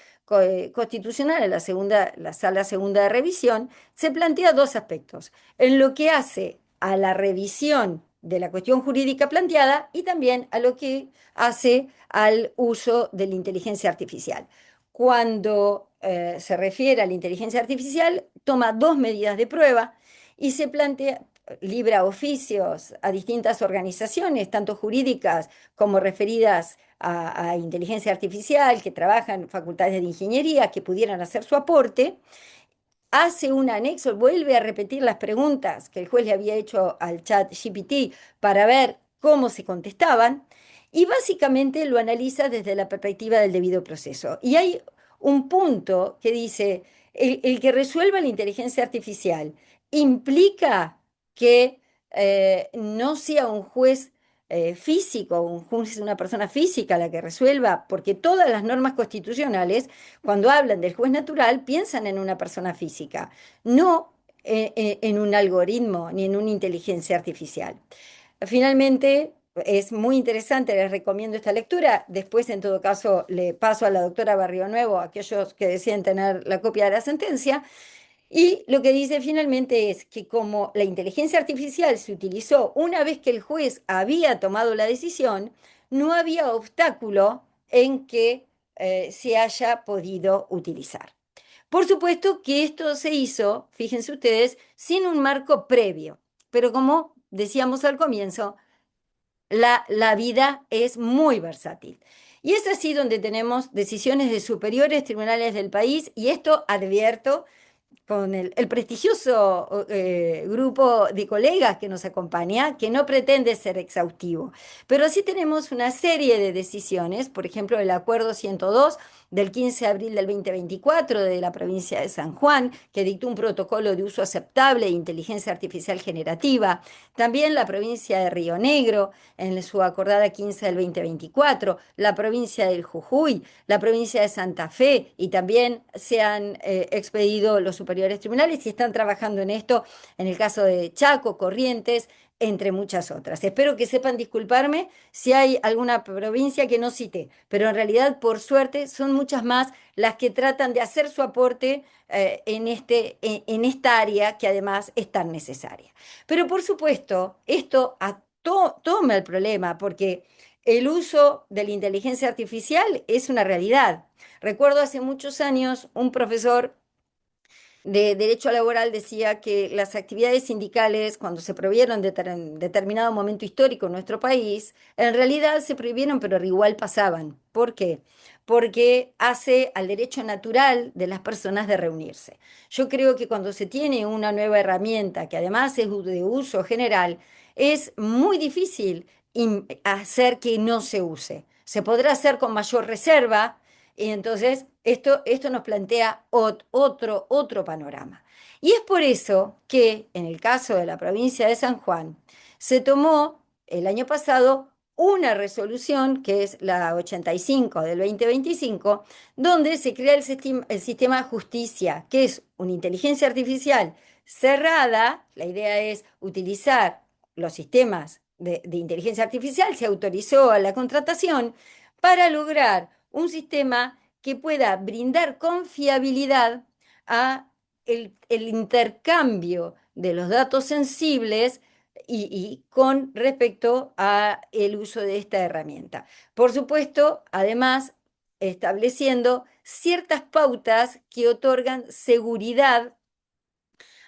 Constitucional, a la Sala Segunda de Revisión, se plantea dos aspectos. En lo que hace a la revisión de la cuestión jurídica planteada y también a lo que hace al uso de la inteligencia artificial. Cuando se refiere a la inteligencia artificial, toma dos medidas de prueba y se plantea, libra oficios a distintas organizaciones, tanto jurídicas como referidas a inteligencia artificial, que trabajan en facultades de ingeniería, que pudieran hacer su aporte, hace un anexo, vuelve a repetir las preguntas que el juez le había hecho al chat GPT para ver cómo se contestaban y básicamente lo analiza desde la perspectiva del debido proceso. Y hay un punto que dice, el que resuelva la inteligencia artificial implica que no sea un juez físico, un juez, una persona física la que resuelva, porque todas las normas constitucionales cuando hablan del juez natural, piensan en una persona física, no en un algoritmo ni en una inteligencia artificial. Finalmente, es muy interesante, les recomiendo esta lectura. Después, en todo caso, le paso a la doctora Barrio Nuevo, a aquellos que deciden tener la copia de la sentencia. Y lo que dice finalmente es que como la inteligencia artificial se utilizó una vez que el juez había tomado la decisión, no había obstáculo en que se haya podido utilizar. Por supuesto que esto se hizo, fíjense ustedes, sin un marco previo, pero como decíamos al comienzo, la vida es muy versátil. Y es así donde tenemos decisiones de superiores tribunales del país, y esto advierto con el prestigioso grupo de colegas que nos acompaña, que no pretende ser exhaustivo. Pero sí tenemos una serie de decisiones, por ejemplo, el Acuerdo 102 del 15 de abril del 2024 de la provincia de San Juan, que dictó un protocolo de uso aceptable de inteligencia artificial generativa. También la provincia de Río Negro, en su acordada 15 del 2024, la provincia del Jujuy, la provincia de Santa Fe, y también se han expedido los superiores tribunales y están trabajando en esto en el caso de Chaco, Corrientes, entre muchas otras. Espero que sepan disculparme si hay alguna provincia que no cité, pero en realidad, por suerte, son muchas más las que tratan de hacer su aporte en esta área que además es tan necesaria. Pero por supuesto, esto toma el problema porque el uso de la inteligencia artificial es una realidad. Recuerdo hace muchos años un profesor de derecho laboral decía que las actividades sindicales, cuando se prohibieron en determinado momento histórico en nuestro país, en realidad se prohibieron, pero igual pasaban. ¿Por qué? Porque hace al derecho natural de las personas de reunirse. Yo creo que cuando se tiene una nueva herramienta, que además es de uso general, es muy difícil hacer que no se use. Se podrá hacer con mayor reserva, y entonces esto nos plantea otro panorama. Y es por eso que en el caso de la provincia de San Juan se tomó el año pasado una resolución, que es la 85 del 2025, donde se crea el sistema justicia, que es una inteligencia artificial cerrada. La idea es utilizar los sistemas de inteligencia artificial, se autorizó a la contratación para lograr un sistema que pueda brindar confiabilidad a el intercambio de los datos sensibles y con respecto a el uso de esta herramienta. Por supuesto, además, estableciendo ciertas pautas que otorgan seguridad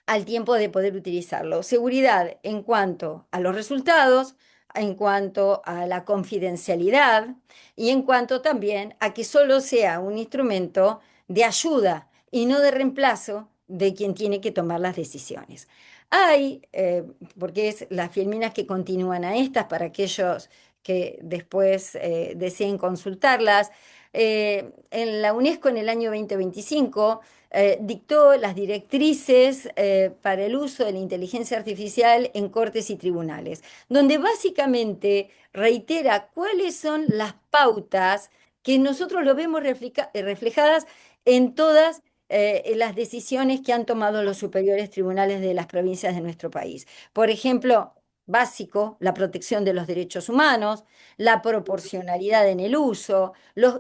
al tiempo de poder utilizarlo. Seguridad en cuanto a los resultados, en cuanto a la confidencialidad y en cuanto también a que solo sea un instrumento de ayuda y no de reemplazo de quien tiene que tomar las decisiones. Hay, porque es las filminas que continúan a estas para aquellos que después deseen consultarlas, en la UNESCO en el año 2025 dictó las directrices para el uso de la inteligencia artificial en cortes y tribunales, donde básicamente reitera cuáles son las pautas que nosotros lo vemos reflejadas en todas las decisiones que han tomado los superiores tribunales de las provincias de nuestro país. Por ejemplo, básico, la protección de los derechos humanos, la proporcionalidad en el uso,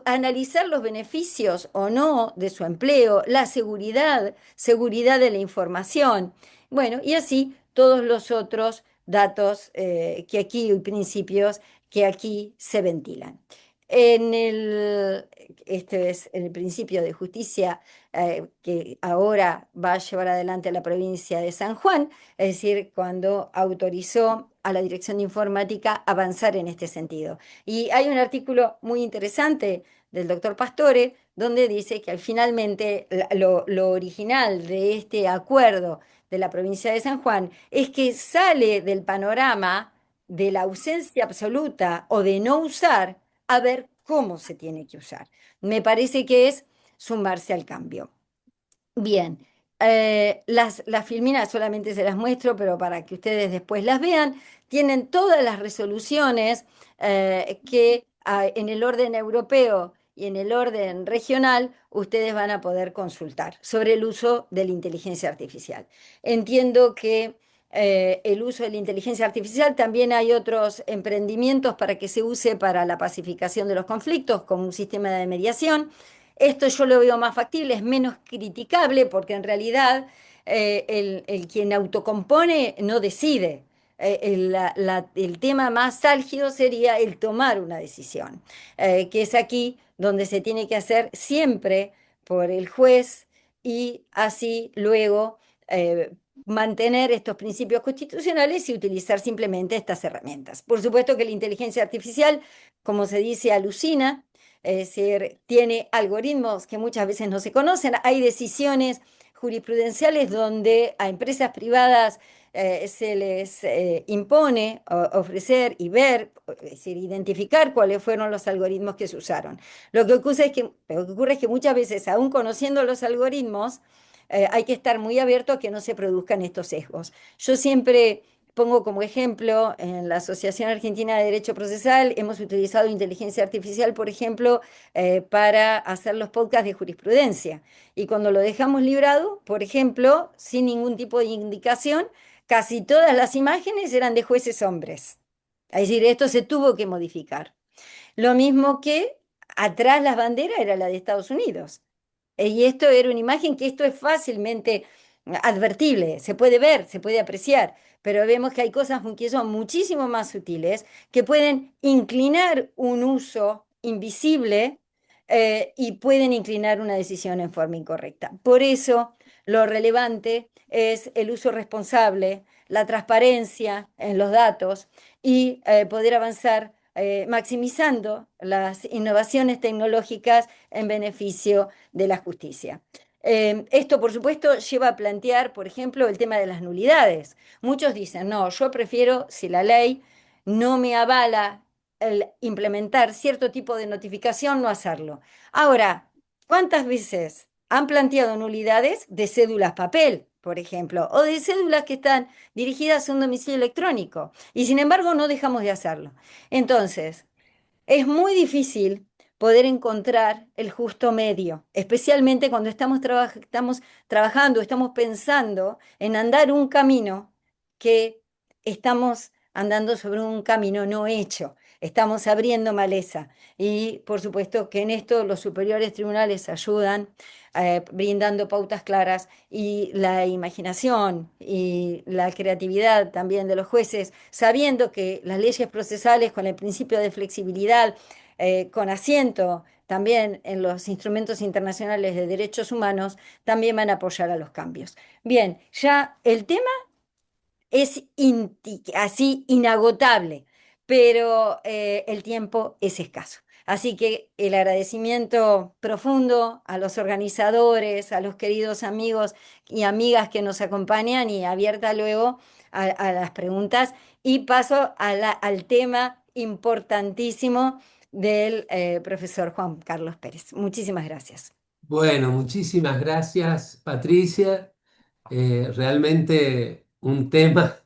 analizar los beneficios o no de su empleo, la seguridad de la información, bueno, y así todos los otros datos que aquí y principios que aquí se ventilan. En este es el principio de justicia que ahora va a llevar adelante la provincia de San Juan, es decir, cuando autorizó a la Dirección de Informática avanzar en este sentido. Y hay un artículo muy interesante del doctor Pastore donde dice que finalmente lo original de este acuerdo de la provincia de San Juan es que sale del panorama de la ausencia absoluta o de no usar a ver cómo se tiene que usar. Me parece que es sumarse al cambio. Bien, las filminas solamente se las muestro, pero para que ustedes después las vean, tienen todas las resoluciones que en el orden europeo y en el orden regional ustedes van a poder consultar sobre el uso de la inteligencia artificial. Entiendo que el uso de la inteligencia artificial también hay otros emprendimientos para que se use para la pacificación de los conflictos, como un sistema de mediación. Esto yo lo veo más factible, es menos criticable porque en realidad el quien autocompone no decide. El tema más álgido sería el tomar una decisión, que es aquí donde se tiene que hacer siempre por el juez y así luego mantener estos principios constitucionales y utilizar simplemente estas herramientas. Por supuesto que la inteligencia artificial, como se dice, alucina, es decir, tiene algoritmos que muchas veces no se conocen. Hay decisiones jurisprudenciales donde a empresas privadas se les impone ofrecer y ver, es decir, identificar cuáles fueron los algoritmos que se usaron. Lo que ocurre es que muchas veces, aún conociendo los algoritmos, hay que estar muy abierto a que no se produzcan estos sesgos. Yo siempre pongo como ejemplo, en la Asociación Argentina de Derecho Procesal hemos utilizado inteligencia artificial, por ejemplo, para hacer los podcasts de jurisprudencia. Y cuando lo dejamos librado, por ejemplo, sin ningún tipo de indicación, casi todas las imágenes eran de jueces hombres. Es decir, esto se tuvo que modificar. Lo mismo que atrás las banderas era la de Estados Unidos. Y esto era una imagen que esto es fácilmente advertible, se puede ver, se puede apreciar, pero vemos que hay cosas que son muchísimo más sutiles, que pueden inclinar un uso invisible y pueden inclinar una decisión en forma incorrecta. Por eso, lo relevante es el uso responsable, la transparencia en los datos y poder avanzar maximizando las innovaciones tecnológicas en beneficio de la justicia. Esto, por supuesto, lleva a plantear, por ejemplo, el tema de las nulidades. Muchos dicen, no, yo prefiero, si la ley no me avala el implementar cierto tipo de notificación, no hacerlo. Ahora, ¿cuántas veces han planteado nulidades de cédulas papel, por ejemplo, o de cédulas que están dirigidas a un domicilio electrónico? Y sin embargo, no dejamos de hacerlo. Entonces, es muy difícil poder encontrar el justo medio, especialmente cuando estamos trabajando, estamos pensando en andar un camino que estamos andando sobre un camino no hecho. Estamos abriendo maleza y por supuesto que en esto los superiores tribunales ayudan brindando pautas claras y la imaginación y la creatividad también de los jueces, sabiendo que las leyes procesales con el principio de flexibilidad, con asiento también en los instrumentos internacionales de derechos humanos, también van a apoyar a los cambios. Bien, ya el tema es así inagotable, pero el tiempo es escaso. Así que el agradecimiento profundo a los organizadores, a los queridos amigos y amigas que nos acompañan y abierta luego a las preguntas y paso al tema importantísimo del profesor Juan Carlos Pérez. Muchísimas gracias. Bueno, muchísimas gracias, Patricia. Realmente un tema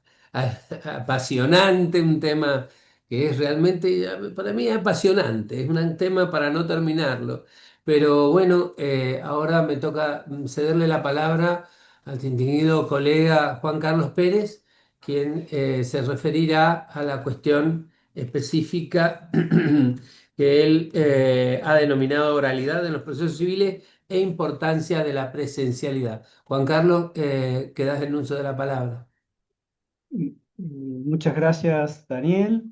apasionante, un tema que es realmente, para mí es apasionante, es un tema para no terminarlo. Pero bueno, ahora me toca cederle la palabra al distinguido colega Juan Carlos Pérez, quien se referirá a la cuestión específica que él ha denominado oralidad en los procesos civiles e importancia de la presencialidad. Juan Carlos, quedas en uso de la palabra. Muchas gracias, Daniel.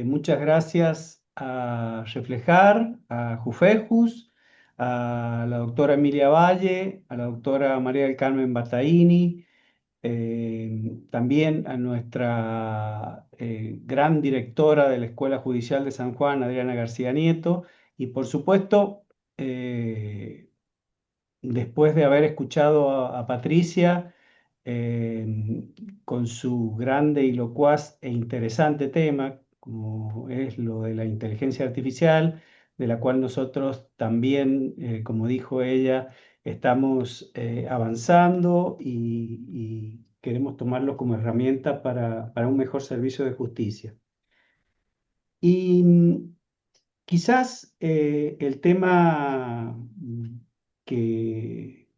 Muchas gracias a Reflejar, a Jufejus, a la doctora Emilia Valle, a la doctora María del Carmen Battaini, también a nuestra gran directora de la Escuela Judicial de San Juan, Adriana García Nieto, y por supuesto, después de haber escuchado a Patricia con su grande y locuaz e interesante tema, como es lo de la inteligencia artificial, de la cual nosotros también, como dijo ella, estamos avanzando y queremos tomarlo como herramienta para un mejor servicio de justicia. Y quizás el tema que,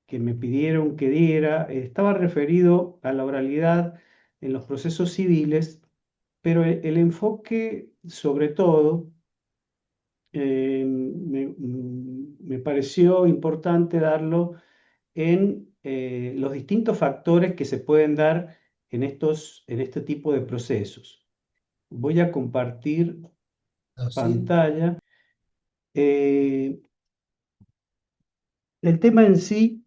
que me pidieron que diera estaba referido a la oralidad en los procesos civiles, pero el enfoque, sobre todo, me pareció importante darlo en los distintos factores que se pueden dar en este tipo de procesos. Voy a compartir pantalla. El tema en sí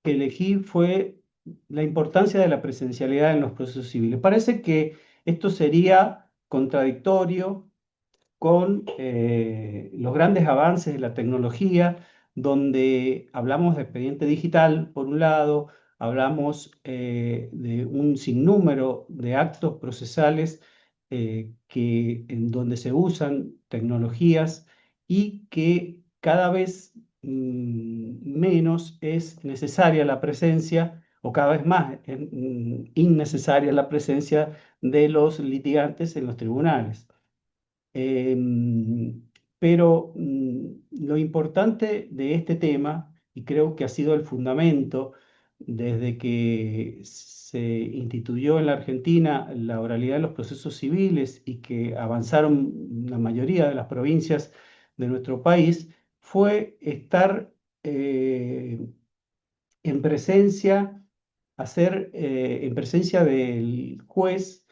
que elegí fue la importancia de la presencialidad en los procesos civiles. Parece que esto sería contradictorio con los grandes avances de la tecnología, donde hablamos de expediente digital, por un lado, hablamos de un sinnúmero de actos procesales en donde se usan tecnologías y que cada vez menos es necesaria la presencia, o cada vez más es innecesaria la presencia de los litigantes en los tribunales. Pero lo importante de este tema, y creo que ha sido el fundamento desde que se instituyó en la Argentina la oralidad en los procesos civiles y que avanzaron la mayoría de las provincias de nuestro país, fue estar en presencia, en presencia del juez,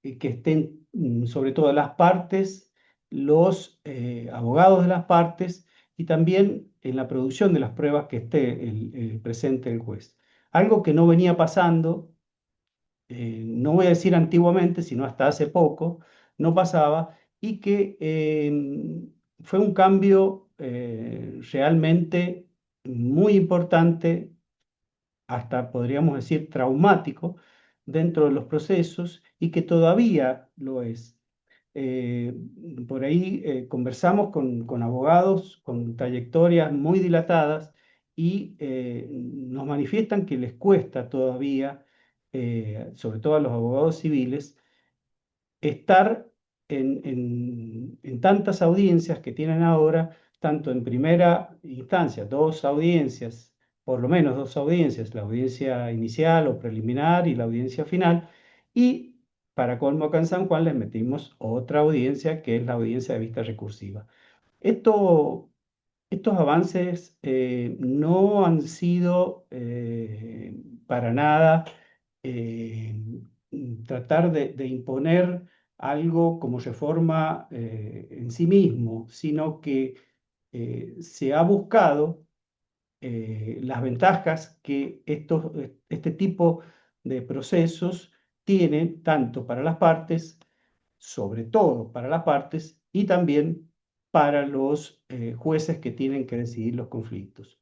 que estén sobre todo las partes, los abogados de las partes y también en la producción de las pruebas que esté presente el juez. Algo que no venía pasando, no voy a decir antiguamente, sino hasta hace poco, no pasaba y que fue un cambio realmente muy importante, hasta podríamos decir traumático, dentro de los procesos y que todavía lo es. Eh, por ahí conversamos con abogados con trayectorias muy dilatadas y nos manifiestan que les cuesta todavía, sobre todo a los abogados civiles, estar en tantas audiencias que tienen ahora, tanto en primera instancia, dos audiencias, por lo menos dos audiencias, la audiencia inicial o preliminar y la audiencia final, y para colmo acá en San Juan les metimos otra audiencia que es la audiencia de vista recursiva. Estos avances no han sido para nada tratar de imponer algo como reforma en sí mismo, sino que se ha buscado las ventajas que este tipo de procesos tienen tanto para las partes, sobre todo para las partes, y también para los jueces que tienen que decidir los conflictos.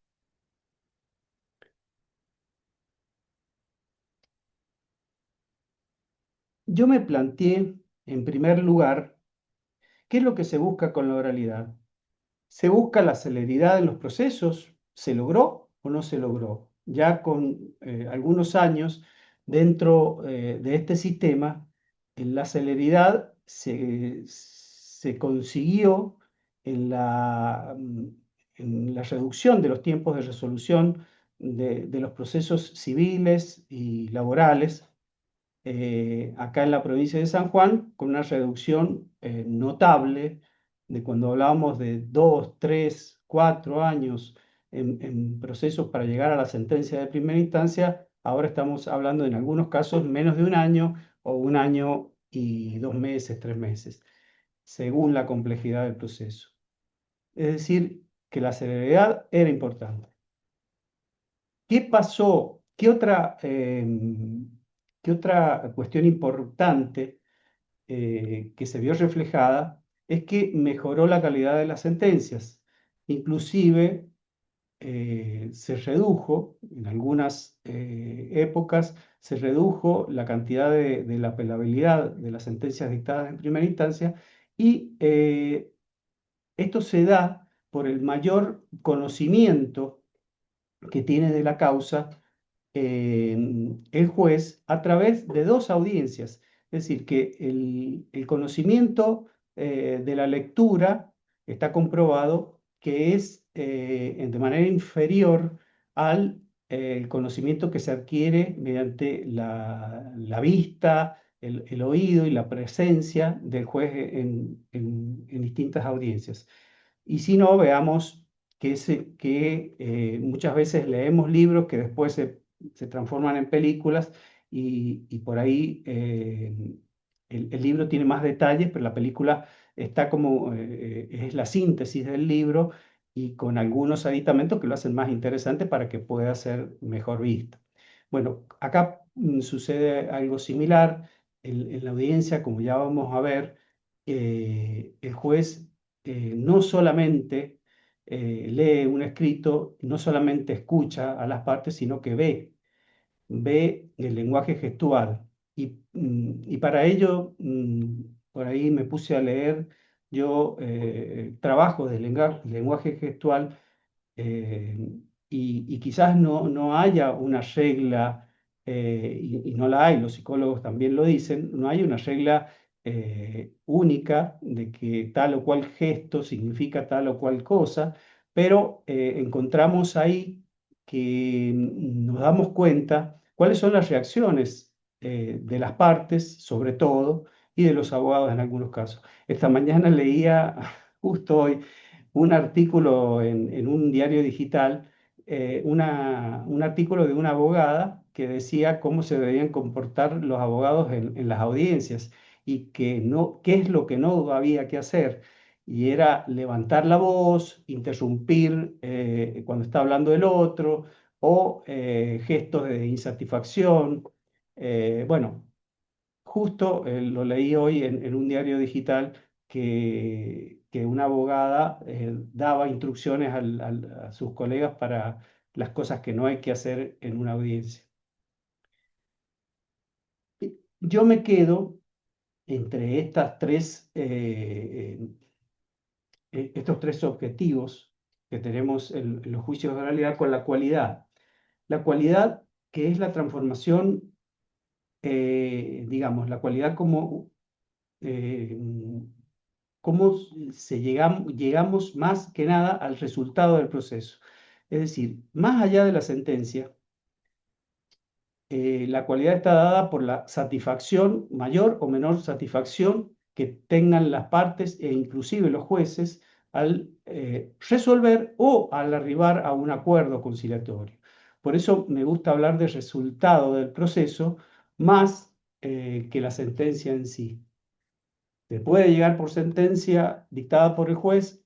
Yo me planteé, en primer lugar, ¿qué es lo que se busca con la oralidad? ¿Se busca la celeridad en los procesos? ¿Se logró o no se logró? Ya con algunos años dentro de este sistema, la celeridad se consiguió en la reducción de los tiempos de resolución de los procesos civiles y laborales acá en la provincia de San Juan, con una reducción notable de cuando hablábamos de 2, 3, 4 años en procesos para llegar a la sentencia de primera instancia, ahora estamos hablando en algunos casos menos de un año o un año y 2 meses, 3 meses. según la complejidad del proceso. Es decir, que la celeridad era importante. ¿Qué pasó? ¿Qué otra cuestión importante que se vio reflejada es que mejoró la calidad de las sentencias? Inclusive se redujo, en algunas épocas, se redujo la cantidad de la apelabilidad de las sentencias dictadas en primera instancia y esto se da por el mayor conocimiento que tiene de la causa el juez a través de dos audiencias. Es decir, que el conocimiento de la lectura está comprobado que es de manera inferior al el conocimiento que se adquiere mediante la vista, el oído y la presencia del juez en distintas audiencias. Y si no, veamos que muchas veces leemos libros que después se transforman en películas y por ahí el libro tiene más detalles, pero la película está como, es la síntesis del libro y con algunos aditamentos que lo hacen más interesante para que pueda ser mejor visto. Bueno, acá sucede algo similar. En la audiencia, como ya vamos a ver, el juez no solamente lee un escrito, no solamente escucha a las partes, sino que ve el lenguaje gestual. Y para ello, por ahí me puse a leer yo trabajos de lenguaje gestual eh, y quizás no haya una regla, y no la hay, los psicólogos también lo dicen, no hay una regla única de que tal o cual gesto significa tal o cual cosa, pero encontramos ahí que nos damos cuenta cuáles son las reacciones de las partes, sobre todo, y de los abogados en algunos casos. Esta mañana leía, justo hoy, un artículo en un diario digital, un artículo de una abogada que decía cómo se debían comportar los abogados en las audiencias y que no, qué es lo que no había que hacer. Y era levantar la voz, interrumpir cuando está hablando el otro, o gestos de insatisfacción. Bueno, justo lo leí hoy en un diario digital que una abogada daba instrucciones a sus colegas para las cosas que no hay que hacer en una audiencia. Yo me quedo entre estos tres objetivos que tenemos en los juicios de oralidad con la cualidad. La cualidad que es la transformación, digamos, la cualidad como eh, cómo llegamos más que nada al resultado del proceso. Es decir, más allá de la sentencia, la cualidad está dada por la satisfacción, mayor o menor satisfacción que tengan las partes e inclusive los jueces al resolver o al arribar a un acuerdo conciliatorio. Por eso me gusta hablar del resultado del proceso más que la sentencia en sí. Se puede llegar por sentencia dictada por el juez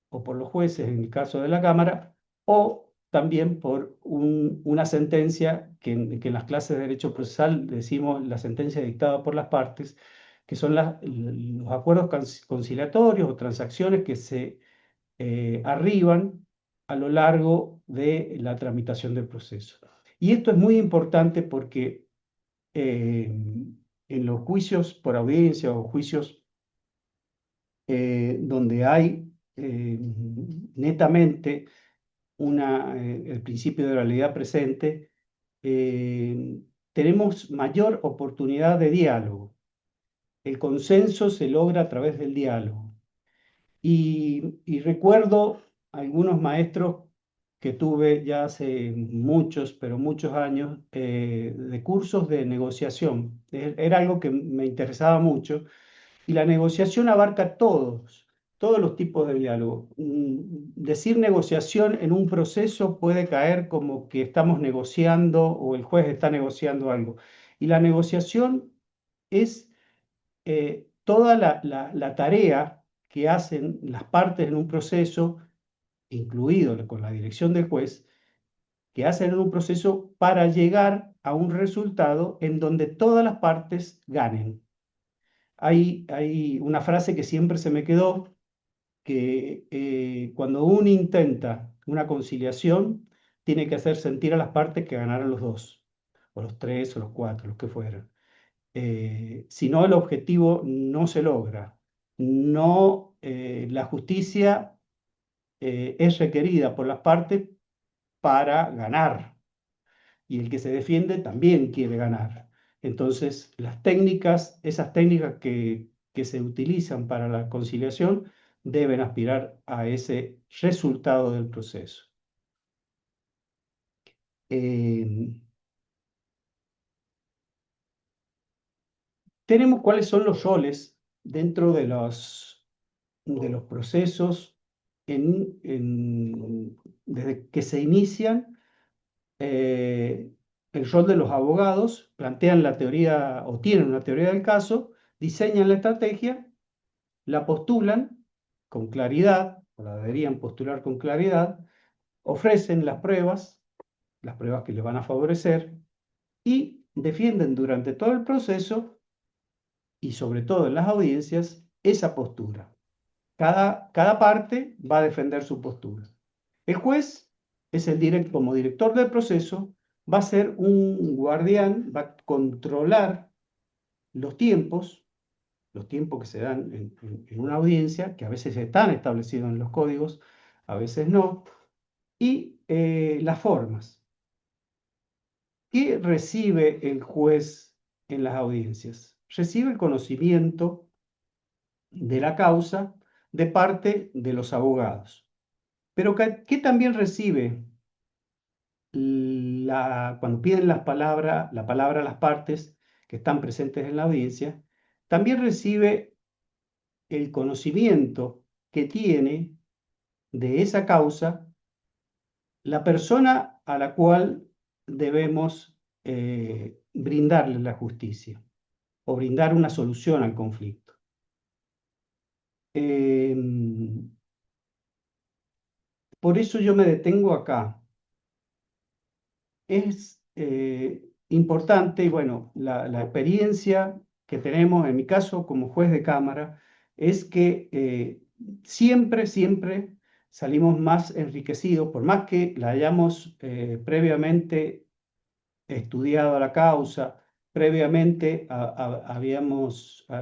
o por los jueces en el caso de la Cámara, o también por una sentencia que en las clases de Derecho Procesal decimos la sentencia dictada por las partes, que son los acuerdos conciliatorios o transacciones que se arriban a lo largo de la tramitación del proceso. Y esto es muy importante porque en los juicios por audiencia o juicios donde hay netamente el principio de oralidad presente, tenemos mayor oportunidad de diálogo. El consenso se logra a través del diálogo. Y recuerdo algunos maestros que tuve ya hace muchos, pero muchos años, de cursos de negociación. Era algo que me interesaba mucho y la negociación abarca todos los tipos de diálogo. Decir negociación en un proceso puede caer como que estamos negociando o el juez está negociando algo. Y la negociación es toda la tarea que hacen las partes en un proceso, incluido con la dirección del juez, que hacen en un proceso para llegar a un resultado en donde todas las partes ganen. Hay una frase que siempre se me quedó, que cuando uno intenta una conciliación, tiene que hacer sentir a las partes que ganaron los dos, o los tres, o los cuatro, los que fueran. Si no, el objetivo no se logra. No, la justicia es requerida por las partes para ganar, y el que se defiende también quiere ganar. Entonces, las técnicas, esas técnicas que se utilizan para la conciliación, deben aspirar a ese resultado del proceso. Eh, Tenemos cuáles son los roles dentro de los procesos desde que se inician. El rol de los abogados: plantean la teoría o tienen una teoría del caso, diseñan la estrategia, la postulan con claridad, o la deberían postular con claridad, ofrecen las pruebas que les van a favorecer, y defienden durante todo el proceso, y sobre todo en las audiencias, esa postura. Cada parte va a defender su postura. El juez es como director del proceso, va a ser un guardián, va a controlar los tiempos que se dan en una audiencia, que a veces están establecidos en los códigos, a veces no, y las formas. ¿Qué recibe el juez en las audiencias? Recibe el conocimiento de la causa de parte de los abogados. Pero ¿qué también recibe cuando piden la palabra a las partes que están presentes en la audiencia? También recibe el conocimiento que tiene de esa causa la persona a la cual debemos brindarle la justicia, o brindar una solución al conflicto. Por eso yo me detengo acá. Es importante, y bueno, la experiencia que tenemos, en mi caso como juez de cámara, es que siempre salimos más enriquecidos, por más que la hayamos previamente estudiado a la causa, previamente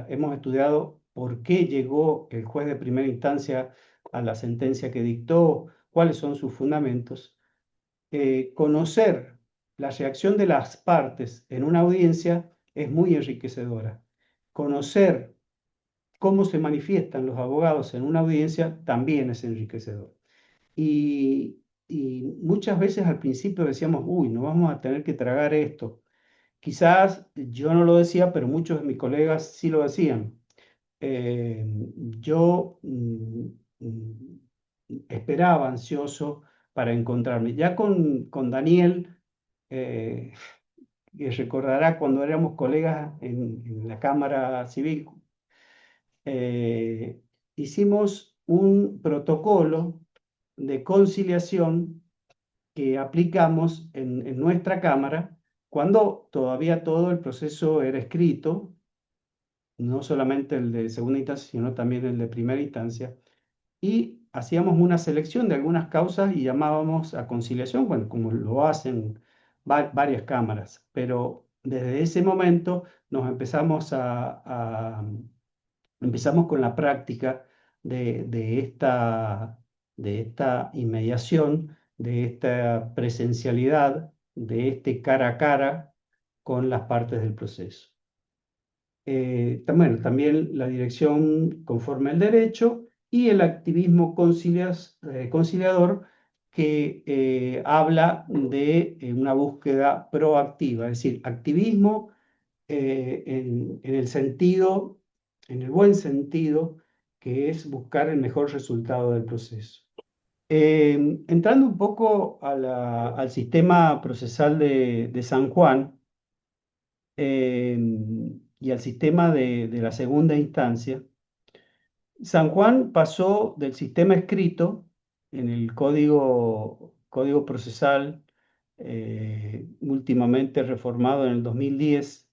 hemos estudiado por qué llegó el juez de primera instancia a la sentencia que dictó, cuáles son sus fundamentos. Conocer la reacción de las partes en una audiencia es muy enriquecedora. Conocer cómo se manifiestan los abogados en una audiencia también es enriquecedor. Y muchas veces al principio decíamos, uy, no vamos a tener que tragar esto. Quizás yo no lo decía, pero muchos de mis colegas sí lo decían. Yo esperaba ansioso para encontrarme. Ya con Daniel, que recordará cuando éramos colegas en la Cámara Civil, hicimos un protocolo de conciliación que aplicamos en nuestra Cámara cuando todavía todo el proceso era escrito, no solamente el de segunda instancia, sino también el de primera instancia, y hacíamos una selección de algunas causas y llamábamos a conciliación, bueno, como lo hacen varias cámaras, pero desde ese momento nos empezamos con la práctica de esta inmediación, de esta presencialidad, de este cara a cara con las partes del proceso. También la dirección conforme al derecho y el activismo conciliador, que habla de una búsqueda proactiva, es decir, activismo en el sentido, en el buen sentido, que es buscar el mejor resultado del proceso. Entrando un poco al sistema procesal de San Juan, y al sistema de la segunda instancia, San Juan pasó del sistema escrito en el código procesal últimamente reformado en el 2010,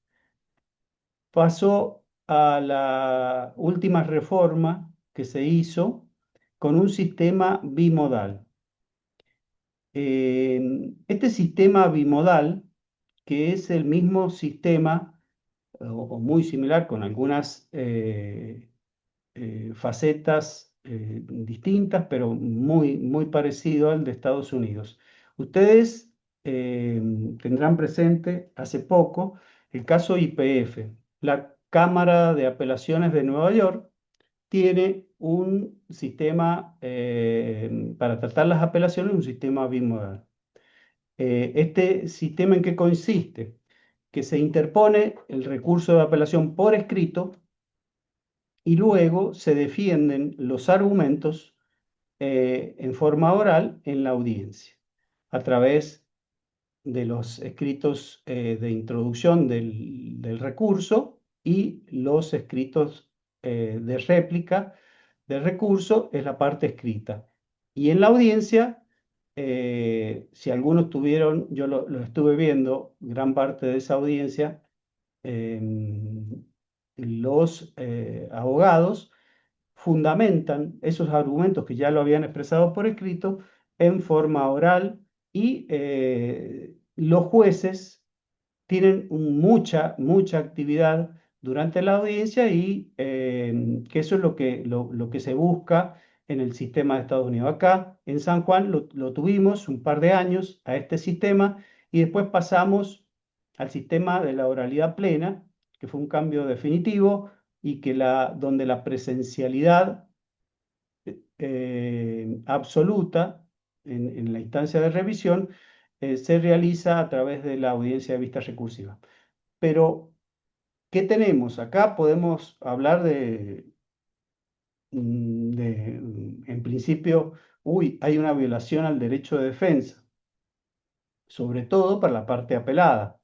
pasó a la última reforma que se hizo con un sistema bimodal. Este sistema bimodal, que es el mismo sistema o muy similar con algunas facetas distintas, pero muy, muy parecido al de Estados Unidos. Ustedes tendrán presente hace poco el caso YPF. La Cámara de Apelaciones de Nueva York tiene un sistema para tratar las apelaciones, un sistema bimodal. ¿Este sistema en qué consiste? Que se interpone el recurso de apelación por escrito y luego se defienden los argumentos en forma oral en la audiencia, a través de los escritos de introducción del recurso y los escritos de réplica del recurso, es la parte escrita. Y en la audiencia, si algunos tuvieron, yo lo estuve viendo, gran parte de esa audiencia, los abogados fundamentan esos argumentos que ya lo habían expresado por escrito en forma oral y los jueces tienen mucha actividad durante la audiencia y que eso es lo que se busca en el sistema de Estados Unidos. Acá en San Juan lo tuvimos un par de años a este sistema y después pasamos al sistema de la oralidad plena, que fue un cambio definitivo y que donde la presencialidad absoluta en la instancia de revisión se realiza a través de la audiencia de vista recursiva. Pero, ¿qué tenemos? Acá podemos hablar en principio, hay una violación al derecho de defensa, sobre todo para la parte apelada.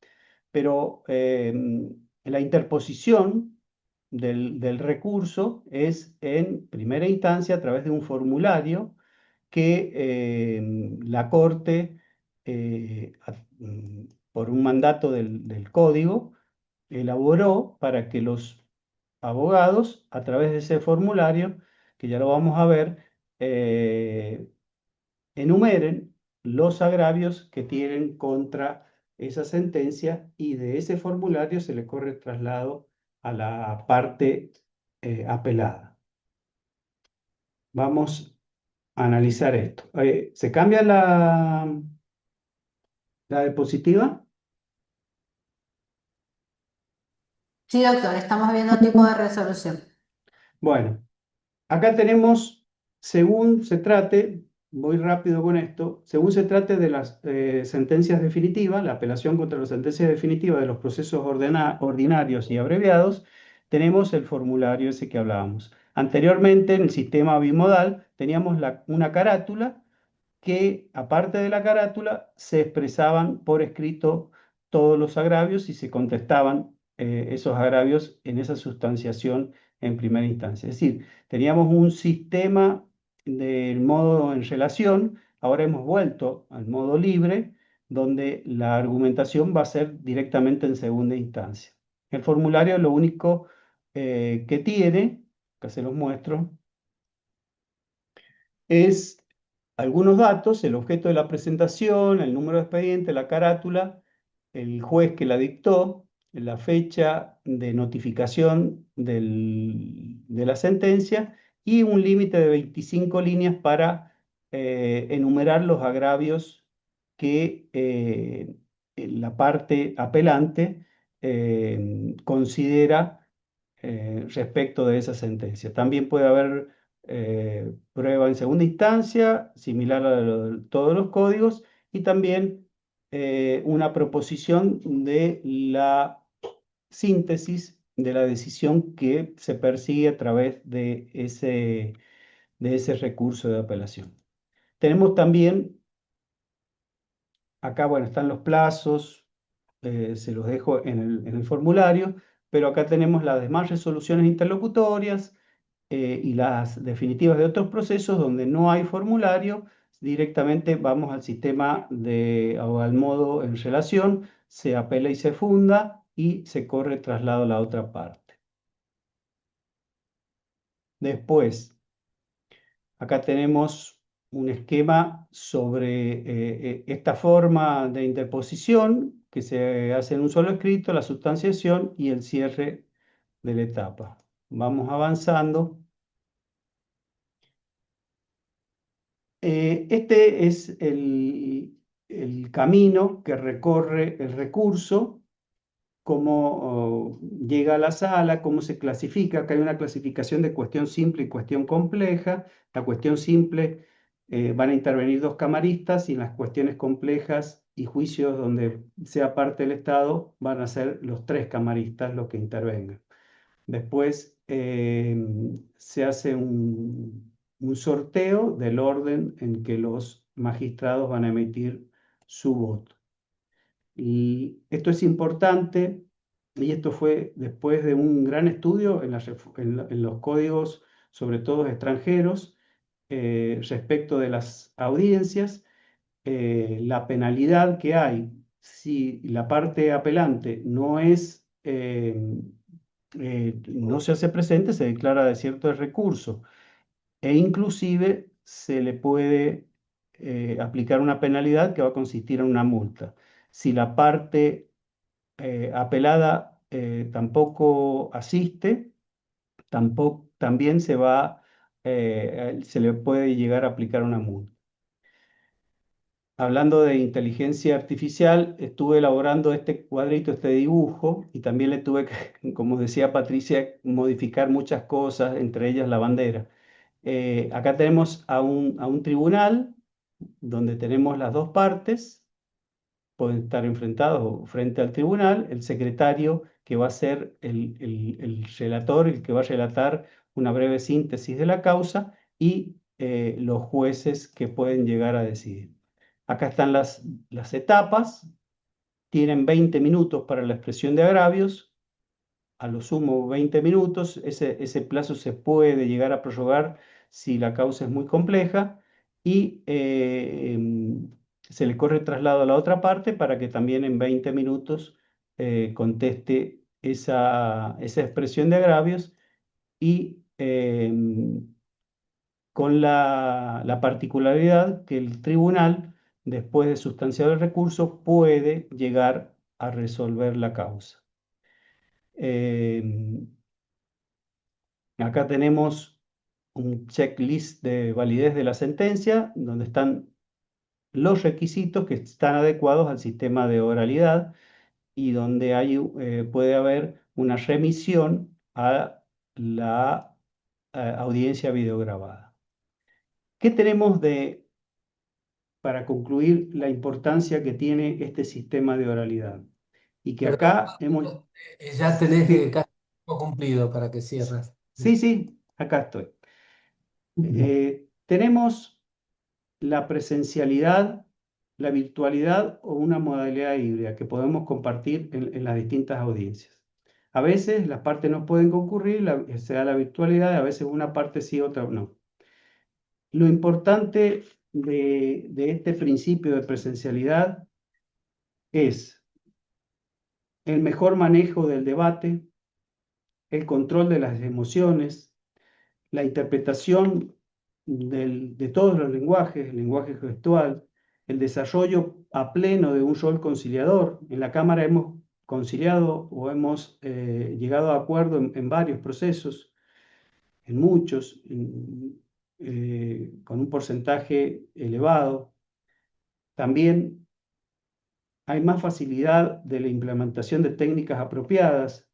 Pero la interposición del recurso es en primera instancia a través de un formulario que la Corte, por un mandato del Código, elaboró para que los abogados, a través de ese formulario, que ya lo vamos a ver, enumeren los agravios que tienen contra esa sentencia y de ese formulario se le corre traslado a la parte apelada. Vamos a analizar esto. ¿Se cambia la diapositiva? Sí, doctor, estamos viendo tipo de resolución. Bueno, acá tenemos, según se trate, voy rápido con esto, según se trate de las sentencias definitivas, la apelación contra las sentencias definitivas de los procesos ordinarios y abreviados, tenemos el formulario ese que hablábamos. Anteriormente, en el sistema bimodal, teníamos una carátula que, aparte de la carátula, se expresaban por escrito todos los agravios y se contestaban esos agravios en esa sustanciación en primera instancia. Es decir, teníamos un sistema del modo en relación, ahora hemos vuelto al modo libre, donde la argumentación va a ser directamente en segunda instancia. El formulario lo único que tiene, que se los muestro, es algunos datos, el objeto de la presentación, el número de expediente, la carátula, el juez que la dictó, la fecha de notificación de la sentencia y un límite de 25 líneas para enumerar los agravios que la parte apelante considera respecto de esa sentencia. También puede haber prueba en segunda instancia, similar a todos los códigos, y también una proposición de la síntesis de la decisión que se persigue a través de ese recurso de apelación. Tenemos también, acá, bueno, están los plazos, se los dejo en el formulario. pero acá tenemos las demás resoluciones interlocutorias y las definitivas de otros procesos donde no hay formulario, directamente vamos al sistema o al modo en relación, se apela y se funda y se corre traslado a la otra parte. Después, acá tenemos un esquema sobre esta forma de interposición que se hace en un solo escrito, la sustanciación y el cierre de la etapa. Vamos avanzando. Este es el camino que recorre el recurso, cómo llega a la sala, cómo se clasifica. Acá hay una clasificación de cuestión simple y cuestión compleja. La cuestión simple van a intervenir dos camaristas y en las cuestiones complejas y juicios donde sea parte del Estado van a ser los tres camaristas los que intervengan. Después se hace un sorteo del orden en que los magistrados van a emitir su voto. Y esto es importante, y esto fue después de un gran estudio en los códigos, sobre todo extranjeros, respecto de las audiencias, la penalidad que hay si la parte apelante no se hace presente, se declara desierto de recurso e inclusive se le puede aplicar una penalidad que va a consistir en una multa. Si la parte apelada tampoco asiste, también se le puede llegar a aplicar una multa. Hablando de inteligencia artificial, estuve elaborando este cuadrito, este dibujo, y también le tuve que, como decía Patricia, modificar muchas cosas, entre ellas la bandera. Acá tenemos a un tribunal donde tenemos las dos partes, pueden estar enfrentados frente al tribunal, el secretario que va a ser el relator, el que va a relatar una breve síntesis de la causa, y los jueces que pueden llegar a decidir. Acá están las etapas, tienen 20 minutos para la expresión de agravios, a lo sumo 20 minutos, ese plazo se puede llegar a prorrogar si la causa es muy compleja, y se le corre traslado a la otra parte para que también en 20 minutos conteste esa expresión de agravios, y con la particularidad que el tribunal, después de sustanciado el recurso, puede llegar a resolver la causa. Acá tenemos un checklist de validez de la sentencia, donde están los requisitos que están adecuados al sistema de oralidad y donde puede haber una remisión a la audiencia videograbada. ¿Qué tenemos para concluir la importancia que tiene este sistema de oralidad? Y que Perdón, acá hemos... ya tenés que Sí, casi todo cumplido para que cierres. sí, acá estoy. Tenemos la presencialidad, la virtualidad o una modalidad híbrida que podemos compartir en las distintas audiencias. A veces las partes no pueden concurrir, se da la virtualidad, a veces una parte sí, otra no. Lo importante de este principio de presencialidad es el mejor manejo del debate, el control de las emociones, la interpretación de todos los lenguajes, el lenguaje gestual, el desarrollo a pleno de un rol conciliador. En la Cámara hemos conciliado o hemos llegado a acuerdo en varios procesos, en muchos, con un porcentaje elevado. También hay más facilidad de la implementación de técnicas apropiadas.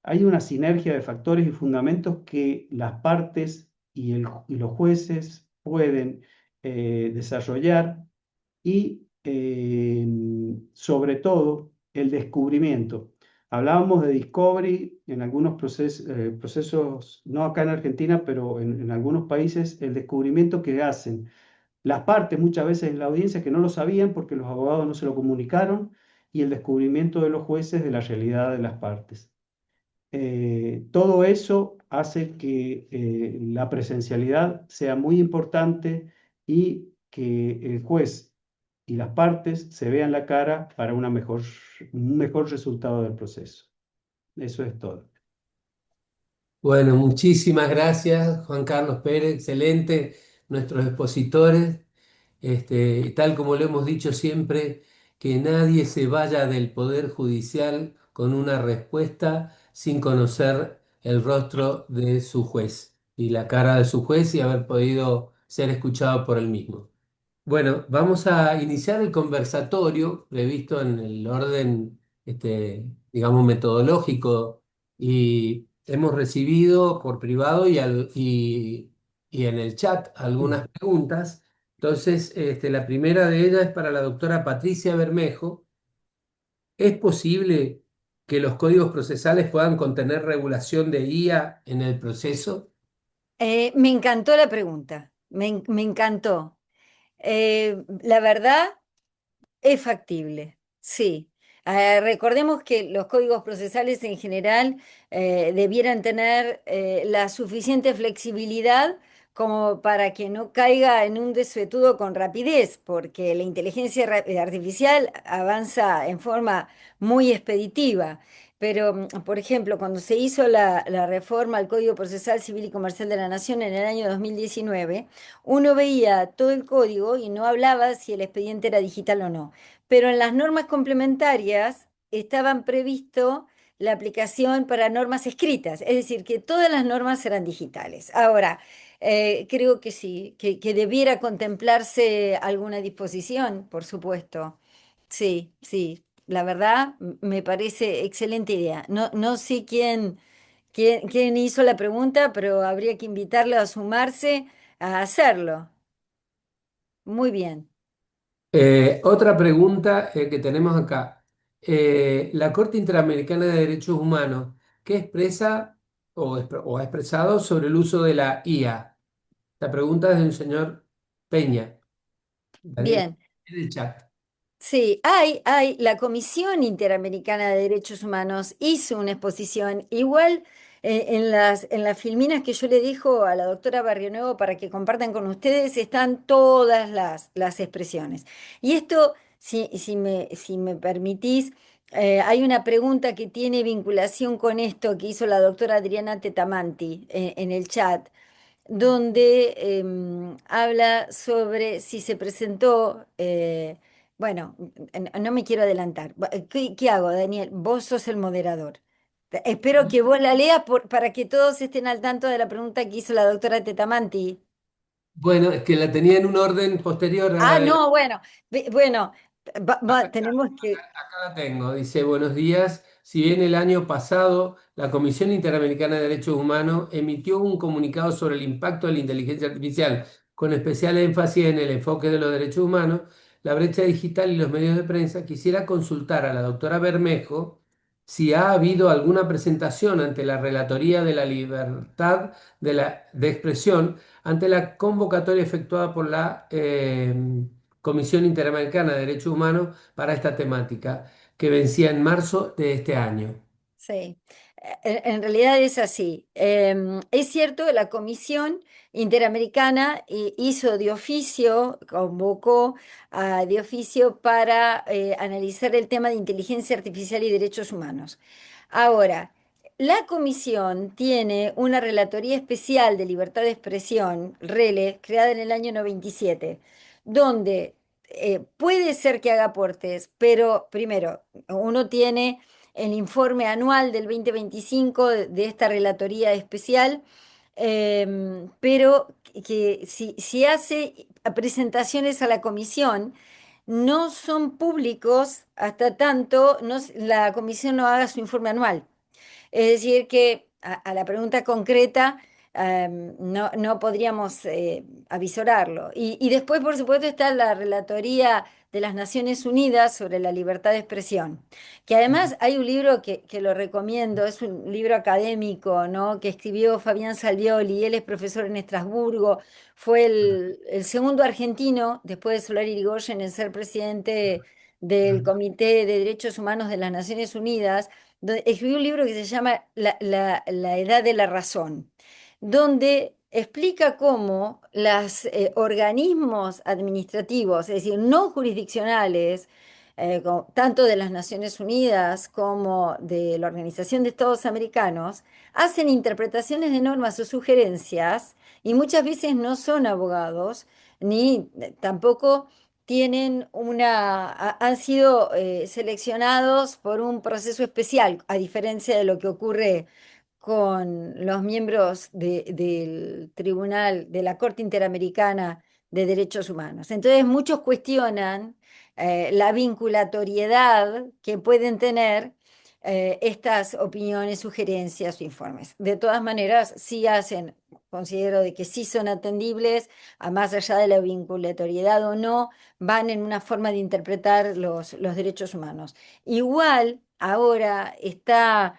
Hay una sinergia de factores y fundamentos que las partes y los jueces pueden desarrollar, y sobre todo el descubrimiento. Hablábamos de discovery en algunos procesos, no acá en Argentina, pero en algunos países, el descubrimiento que hacen las partes muchas veces en la audiencia que no lo sabían porque los abogados no se lo comunicaron, y el descubrimiento de los jueces de la realidad de las partes. Todo eso hace que la presencialidad sea muy importante y que el juez y las partes se vean la cara para un mejor resultado del proceso. Eso es todo. Bueno, muchísimas gracias, Juan Carlos Pérez, excelente, nuestros expositores. Tal como lo hemos dicho siempre, que nadie se vaya del Poder Judicial con una respuesta sin conocer el rostro de su juez y la cara de su juez y haber podido ser escuchado por él mismo. Bueno, vamos a iniciar el conversatorio previsto en el orden, digamos, metodológico y hemos recibido por privado y en el chat algunas preguntas. Entonces, la primera de ellas es para la doctora Patricia Bermejo. ¿Es posible que los códigos procesales puedan contener regulación de IA en el proceso? Me encantó la pregunta, me encantó. La verdad, es factible, sí. Recordemos que los códigos procesales en general debieran tener la suficiente flexibilidad como para que no caiga en un desuetudo con rapidez, porque la inteligencia artificial avanza en forma muy expeditiva. Pero, por ejemplo, cuando se hizo la reforma al Código Procesal Civil y Comercial de la Nación en el año 2019, uno veía todo el código y no hablaba si el expediente era digital o no. Pero en las normas complementarias estaban previsto la aplicación para normas escritas, es decir, que todas las normas eran digitales. Ahora, creo que sí, que debiera contemplarse alguna disposición, por supuesto. Sí, sí, la verdad me parece excelente idea. No, no sé quién hizo la pregunta, pero habría que invitarle a sumarse a hacerlo. Muy bien. Otra pregunta que tenemos acá. La Corte Interamericana de Derechos Humanos, ¿qué expresa o ha expresado sobre el uso de la IA? La pregunta es del señor Peña, Daniel, Bien. en el chat. Sí, la Comisión Interamericana de Derechos Humanos hizo una exposición, igual en las filminas que yo le dejo a la doctora Barrionuevo para que compartan con ustedes, están todas las expresiones. Y esto, si me permitís, hay una pregunta que tiene vinculación con esto que hizo la doctora Adriana Tetamanti en el chat donde habla sobre si se presentó, bueno, no me quiero adelantar. ¿Qué hago, Daniel? Vos sos el moderador. Espero que vos la leas para que todos estén al tanto de la pregunta que hizo la doctora Tetamanti. Bueno, es que la tenía en un orden posterior a la Ah, de no, bueno, bueno, tenemos que, acá la tengo. Dice, buenos días. Si bien el año pasado la Comisión Interamericana de Derechos Humanos emitió un comunicado sobre el impacto de la inteligencia artificial, con especial énfasis en el enfoque de los derechos humanos, la brecha digital y los medios de prensa, quisiera consultar a la doctora Bermejo si ha habido alguna presentación ante la Relatoría de la Libertad de Expresión ante la convocatoria efectuada por la Comisión Interamericana de Derechos Humanos para esta temática, que vencía en marzo de este año. sí, en realidad es así. Es cierto, la Comisión Interamericana hizo de oficio, convocó de oficio para analizar el tema de inteligencia artificial y derechos humanos. Ahora, la Comisión tiene una Relatoría Especial de Libertad de Expresión, RELE, creada en el año 97, donde puede ser que haga aportes, pero primero, uno tiene el informe anual del 2025 de esta relatoría especial, pero que si hace presentaciones a la comisión, no son públicos hasta tanto la comisión no haga su informe anual. Es decir, que a la pregunta concreta no podríamos avisorarlo. Y después, por supuesto, está la Relatoría de las Naciones Unidas sobre la libertad de expresión, que además hay un libro que lo recomiendo, es un libro académico, ¿no? Que escribió Fabián Salvioli, él es profesor en Estrasburgo, fue el segundo argentino, después de Solari Irigoyen, en ser presidente del Comité de Derechos Humanos de las Naciones Unidas, escribió un libro que se llama La Edad de la Razón, donde explica cómo los organismos administrativos, es decir, no jurisdiccionales, tanto de las Naciones Unidas como de la Organización de Estados Americanos, hacen interpretaciones de normas o sugerencias y muchas veces no son abogados, ni tampoco tienen han sido seleccionados por un proceso especial, a diferencia de lo que ocurre con los miembros del Tribunal, de la Corte Interamericana de Derechos Humanos. Entonces, muchos cuestionan la vinculatoriedad que pueden tener estas opiniones, sugerencias o informes. De todas maneras, sí hacen, considero de que sí son atendibles, a más allá de la vinculatoriedad o no, van en una forma de interpretar los derechos humanos. Igual, ahora está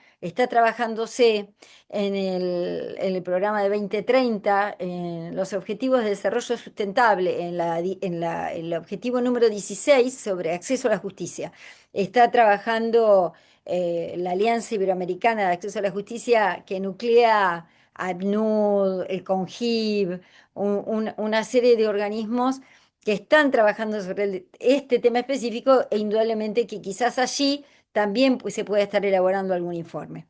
trabajándose en el programa de 2030, en los Objetivos de Desarrollo Sustentable, el objetivo número 16 sobre acceso a la justicia. Está trabajando la Alianza Iberoamericana de Acceso a la Justicia, que nuclea a ACNUD, el CONGIB, una serie de organismos que están trabajando sobre este tema específico e indudablemente que quizás allí también pues, se puede estar elaborando algún informe.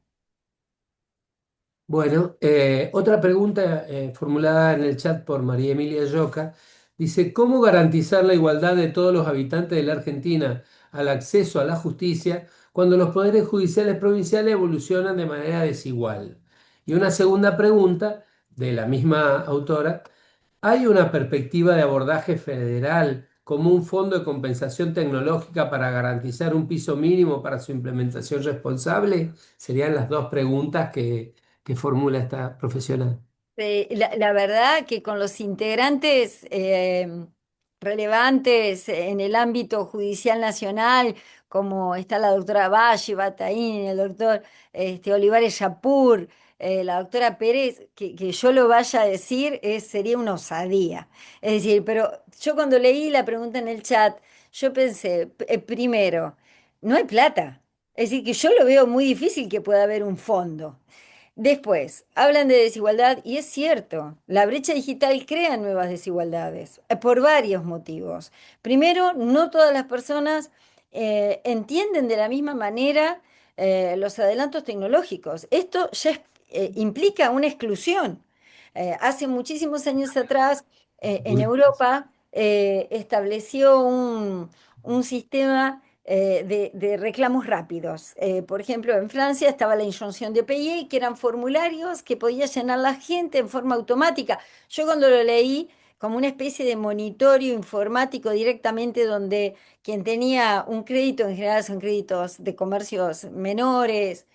Bueno, otra pregunta formulada en el chat por María Emilia Lloca dice, ¿cómo garantizar la igualdad de todos los habitantes de la Argentina al acceso a la justicia cuando los poderes judiciales provinciales evolucionan de manera desigual? Y una segunda pregunta de la misma autora, ¿hay una perspectiva de abordaje federal como un fondo de compensación tecnológica para garantizar un piso mínimo para su implementación responsable? Serían las dos preguntas que formula esta profesional. La verdad que con los integrantes relevantes en el ámbito judicial nacional, como está la doctora Valle, Bataín, el doctor Olivares Yapur, la doctora Pérez, que yo lo vaya a decir sería una osadía. Es decir, pero yo cuando leí la pregunta en el chat, yo pensé, primero, no hay plata. Es decir, que yo lo veo muy difícil que pueda haber un fondo. Después, hablan de desigualdad y es cierto, la brecha digital crea nuevas desigualdades por varios motivos. Primero, no todas las personas entienden de la misma manera los adelantos tecnológicos. Esto ya implica una exclusión. Hace muchísimos años atrás, en Europa, estableció un sistema de reclamos rápidos. Por ejemplo, en Francia estaba la injonción de payer, que eran formularios que podía llenar la gente en forma automática. Yo cuando lo leí, como una especie de monitorio informático directamente donde quien tenía un crédito, en general son créditos de comercios menores,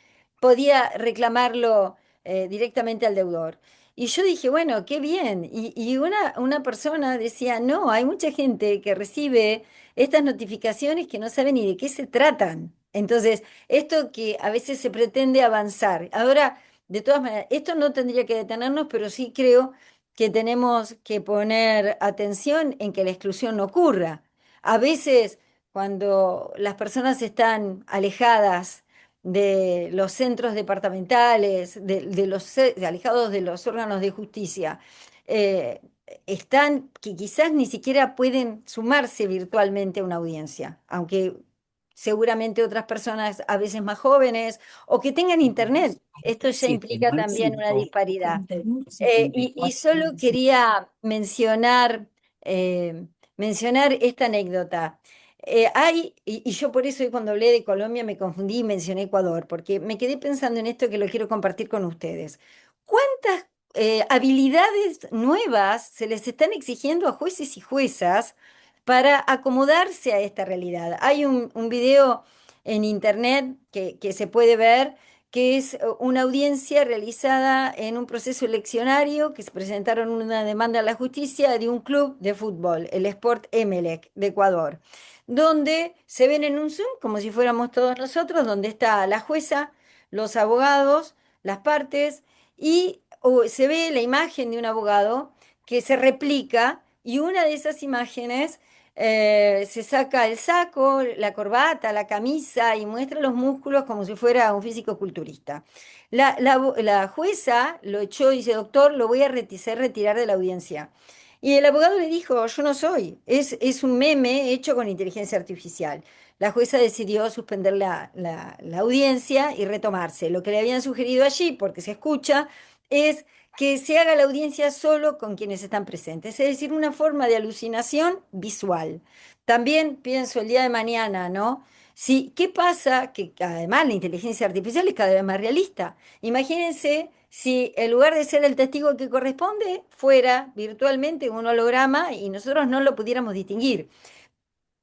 podía reclamarlo directamente al deudor. Y yo dije, bueno, qué bien. Y una persona decía, no, hay mucha gente que recibe estas notificaciones que no saben ni de qué se tratan. Entonces, esto que a veces se pretende avanzar. Ahora, de todas maneras, esto no tendría que detenernos, pero sí creo que tenemos que poner atención en que la exclusión no ocurra. A veces, cuando las personas están alejadas de los centros departamentales, alejados de los órganos de justicia, eh, están que quizás ni siquiera pueden sumarse virtualmente a una audiencia, aunque seguramente otras personas a veces más jóvenes o que tengan internet. Esto ya implica también una disparidad. Y solo quería mencionar esta anécdota. Y yo por eso cuando hablé de Colombia me confundí y mencioné Ecuador, porque me quedé pensando en esto que lo quiero compartir con ustedes. ¿Cuántas habilidades nuevas se les están exigiendo a jueces y juezas para acomodarse a esta realidad? Hay un video en internet que se puede ver, que es una audiencia realizada en un proceso eleccionario, que se presentaron una demanda a la justicia de un club de fútbol, el Sport Emelec de Ecuador, donde se ven en un Zoom como si fuéramos todos nosotros, donde está la jueza, los abogados, las partes, y se ve la imagen de un abogado que se replica y una de esas imágenes Se saca el saco, la corbata, la camisa y muestra los músculos como si fuera un físico-culturista. La jueza lo echó y dice, doctor, lo voy a hacer retirar de la audiencia. Y el abogado le dijo, yo no soy, es un meme hecho con inteligencia artificial. La jueza decidió suspender la audiencia y retomarse. Lo que le habían sugerido allí, porque se escucha, es que se haga la audiencia solo con quienes están presentes, es decir, una forma de alucinación visual. También pienso el día de mañana, ¿no? Si, ¿qué pasa? Que además la inteligencia artificial es cada vez más realista. Imagínense si en lugar de ser el testigo que corresponde, fuera virtualmente un holograma y nosotros no lo pudiéramos distinguir.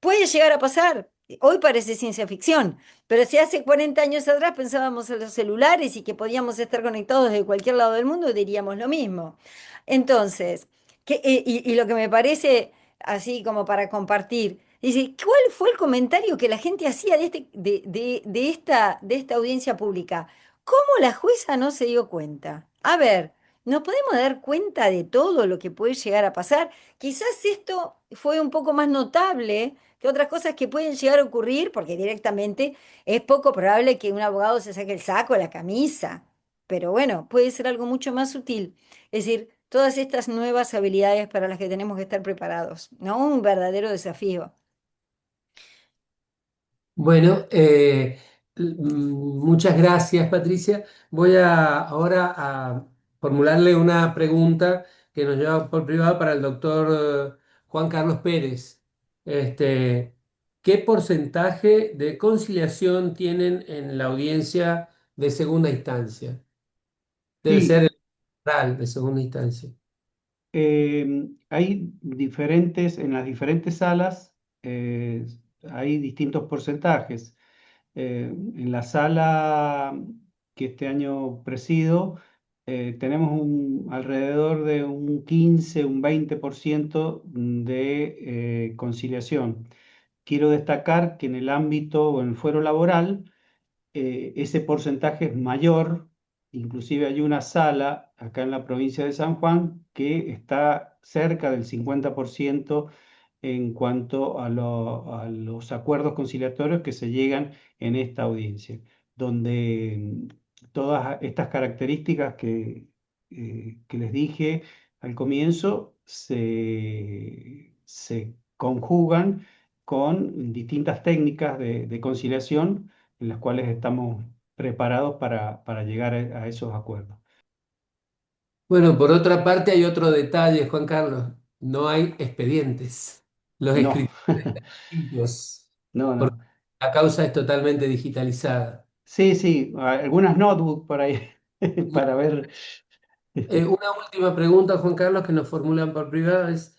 Puede llegar a pasar. Hoy parece ciencia ficción, pero si hace 40 años atrás pensábamos en los celulares y que podíamos estar conectados de cualquier lado del mundo, diríamos lo mismo. Entonces, y lo que me parece así como para compartir, dice, ¿cuál fue el comentario que la gente hacía de esta audiencia pública? ¿Cómo la jueza no se dio cuenta? A ver, ¿nos podemos dar cuenta de todo lo que puede llegar a pasar? Quizás esto fue un poco más notable que otras cosas que pueden llegar a ocurrir, porque directamente es poco probable que un abogado se saque el saco, la camisa, pero bueno, puede ser algo mucho más sutil. Es decir, todas estas nuevas habilidades para las que tenemos que estar preparados, ¿no? Un verdadero desafío. Bueno, muchas gracias, Patricia. Voy ahora a formularle una pregunta que nos lleva por privado para el doctor Juan Carlos Pérez. Este, ¿Qué porcentaje de conciliación tienen en la audiencia de segunda instancia? Debe ser Sí, el oral de segunda instancia. hay diferentes, en las diferentes salas hay distintos porcentajes. En la sala que este año presido, tenemos alrededor de un 15, un 20% de conciliación. Quiero destacar que en el ámbito o en el fuero laboral, ese porcentaje es mayor. Inclusive hay una sala acá en la provincia de San Juan que está cerca del 50% en cuanto a los acuerdos conciliatorios que se llegan en esta audiencia, donde todas estas características que les dije al comienzo se conjugan con distintas técnicas de conciliación en las cuales estamos preparados para llegar a esos acuerdos. Bueno, por otra parte hay otro detalle, Juan Carlos. No hay expedientes. Los No, escritores están limpios no, porque no. la causa es totalmente digitalizada. Sí, sí, algunas notebooks por ahí para ver. Una última pregunta, Juan Carlos, que nos formulan por privado es,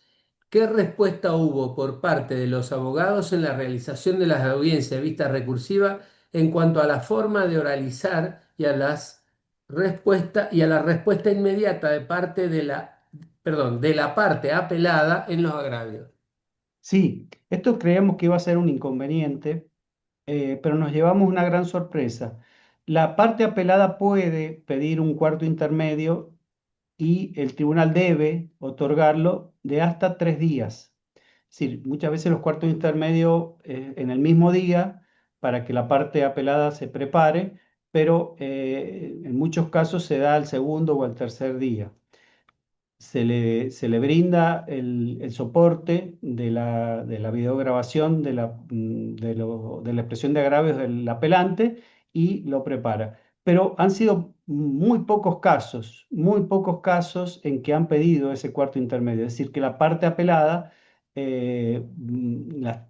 ¿qué respuesta hubo por parte de los abogados en la realización de las audiencias de vista recursiva en cuanto a la forma de oralizar y a la respuesta inmediata de parte de la parte apelada en los agravios? Sí, esto creíamos que iba a ser un inconveniente, pero nos llevamos una gran sorpresa. La parte apelada puede pedir un cuarto intermedio y el tribunal debe otorgarlo de hasta 3 días. Es decir, muchas veces los cuartos intermedios en el mismo día para que la parte apelada se prepare, pero en muchos casos se da al segundo o al tercer día. Se le brinda el soporte de la videograbación de la expresión de agravios del apelante y lo prepara. Pero han sido muy pocos casos en que han pedido ese cuarto intermedio. Es decir, que la parte apelada, las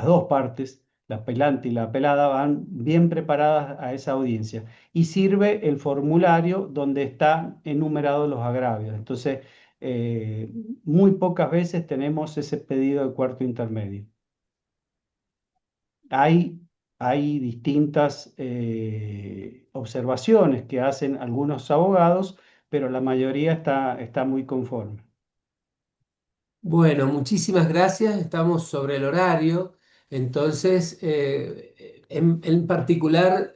dos partes, la apelante y la apelada, van bien preparadas a esa audiencia y sirve el formulario donde están enumerados los agravios. Entonces, eh, muy pocas veces tenemos ese pedido de cuarto intermedio. Hay, hay distintas observaciones que hacen algunos abogados, pero la mayoría está muy conforme. Bueno, muchísimas gracias. Estamos sobre el horario. Entonces, en particular,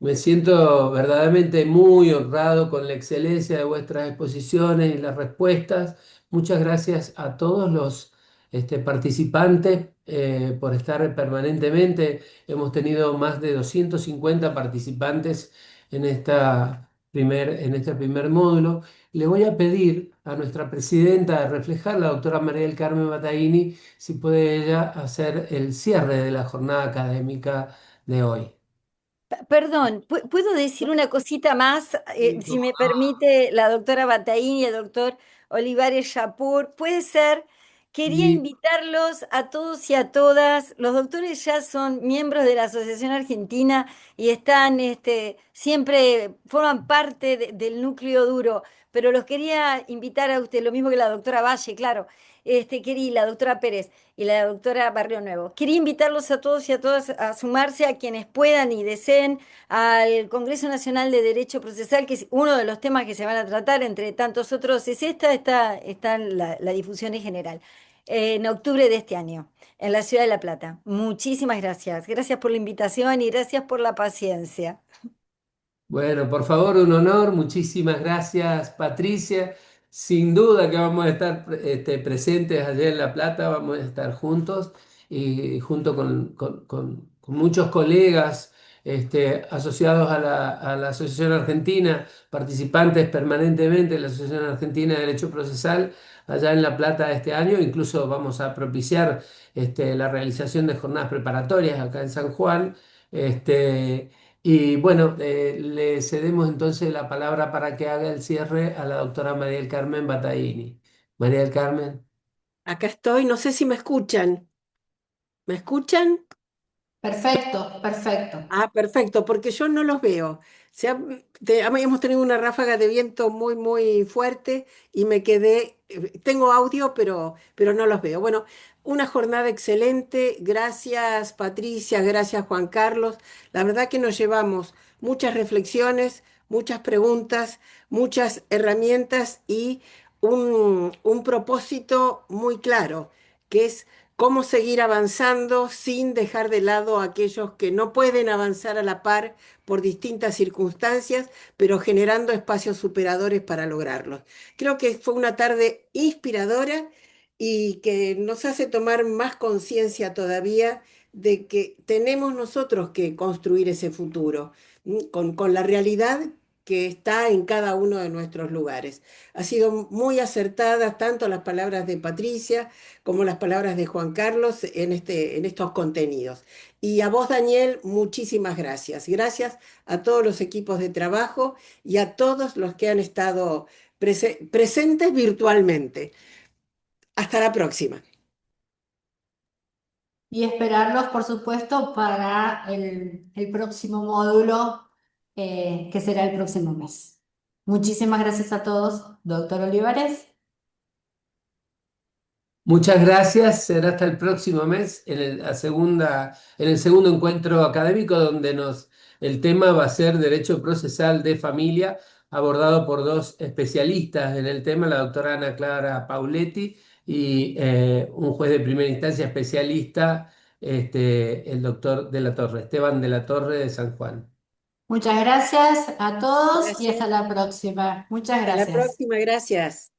me siento verdaderamente muy honrado con la excelencia de vuestras exposiciones y las respuestas. Muchas gracias a todos los participantes por estar permanentemente. Hemos tenido más de 250 participantes en este primer módulo. Le voy a pedir a nuestra presidenta de Reflejar, la doctora María del Carmen Bataini, si puede ella hacer el cierre de la jornada académica de hoy. Perdón, ¿puedo decir una cosita más? Si me permite la doctora Bataini y el doctor Olivares Yapur, puede ser, quería Y invitarlos a todos y a todas. Los doctores ya son miembros de la Asociación Argentina y están, siempre forman parte del núcleo duro, pero los quería invitar a usted, lo mismo que la doctora Valle, claro, quería, la doctora Pérez y la doctora Barrio Nuevo. Quería invitarlos a todos y a todas a sumarse a quienes puedan y deseen al Congreso Nacional de Derecho Procesal, que es uno de los temas que se van a tratar, entre tantos otros, es está en la difusión en general, en octubre de este año, en la ciudad de La Plata. Muchísimas gracias. Gracias por la invitación y gracias por la paciencia. bueno, por favor, un honor. Muchísimas gracias, Patricia. Sin duda que vamos a estar presentes allá en La Plata, vamos a estar juntos y junto con muchos colegas asociados a la Asociación Argentina, participantes permanentemente de la Asociación Argentina de Derecho Procesal allá en La Plata este año. Incluso vamos a propiciar la realización de jornadas preparatorias acá en San Juan. Y bueno, le cedemos entonces la palabra para que haga el cierre a la doctora María del Carmen Bataini. María del Carmen. Acá estoy, no sé si me escuchan. ¿Me escuchan? Perfecto, perfecto. Ah, perfecto, porque yo no los veo. Hemos tenido una ráfaga de viento muy, muy fuerte y me quedé, tengo audio, pero no los veo. Bueno, una jornada excelente. Gracias, Patricia, gracias, Juan Carlos. La verdad que nos llevamos muchas reflexiones, muchas preguntas, muchas herramientas y un propósito muy claro, que es cómo seguir avanzando sin dejar de lado a aquellos que no pueden avanzar a la par por distintas circunstancias, pero generando espacios superadores para lograrlos. Creo que fue una tarde inspiradora y que nos hace tomar más conciencia todavía de que tenemos nosotros que construir ese futuro, con la realidad que está en cada uno de nuestros lugares. Ha sido muy acertadas tanto las palabras de Patricia, como las palabras de Juan Carlos en estos contenidos. Y a vos, Daniel, muchísimas gracias. Gracias a todos los equipos de trabajo y a todos los que han estado presentes virtualmente. Hasta la próxima. Y esperarlos, por supuesto, para el próximo módulo, que será el próximo mes. Muchísimas gracias a todos, doctor Olivares. Muchas gracias. Será hasta el próximo mes en el segundo encuentro académico donde el tema va a ser Derecho Procesal de Familia, abordado por dos especialistas en el tema, la doctora Ana Clara Pauletti y un juez de primera instancia especialista, el doctor de la Torre, Esteban de la Torre de San Juan. Muchas gracias a todos y hasta Gracias. la próxima. Muchas Hasta la gracias. próxima. Gracias.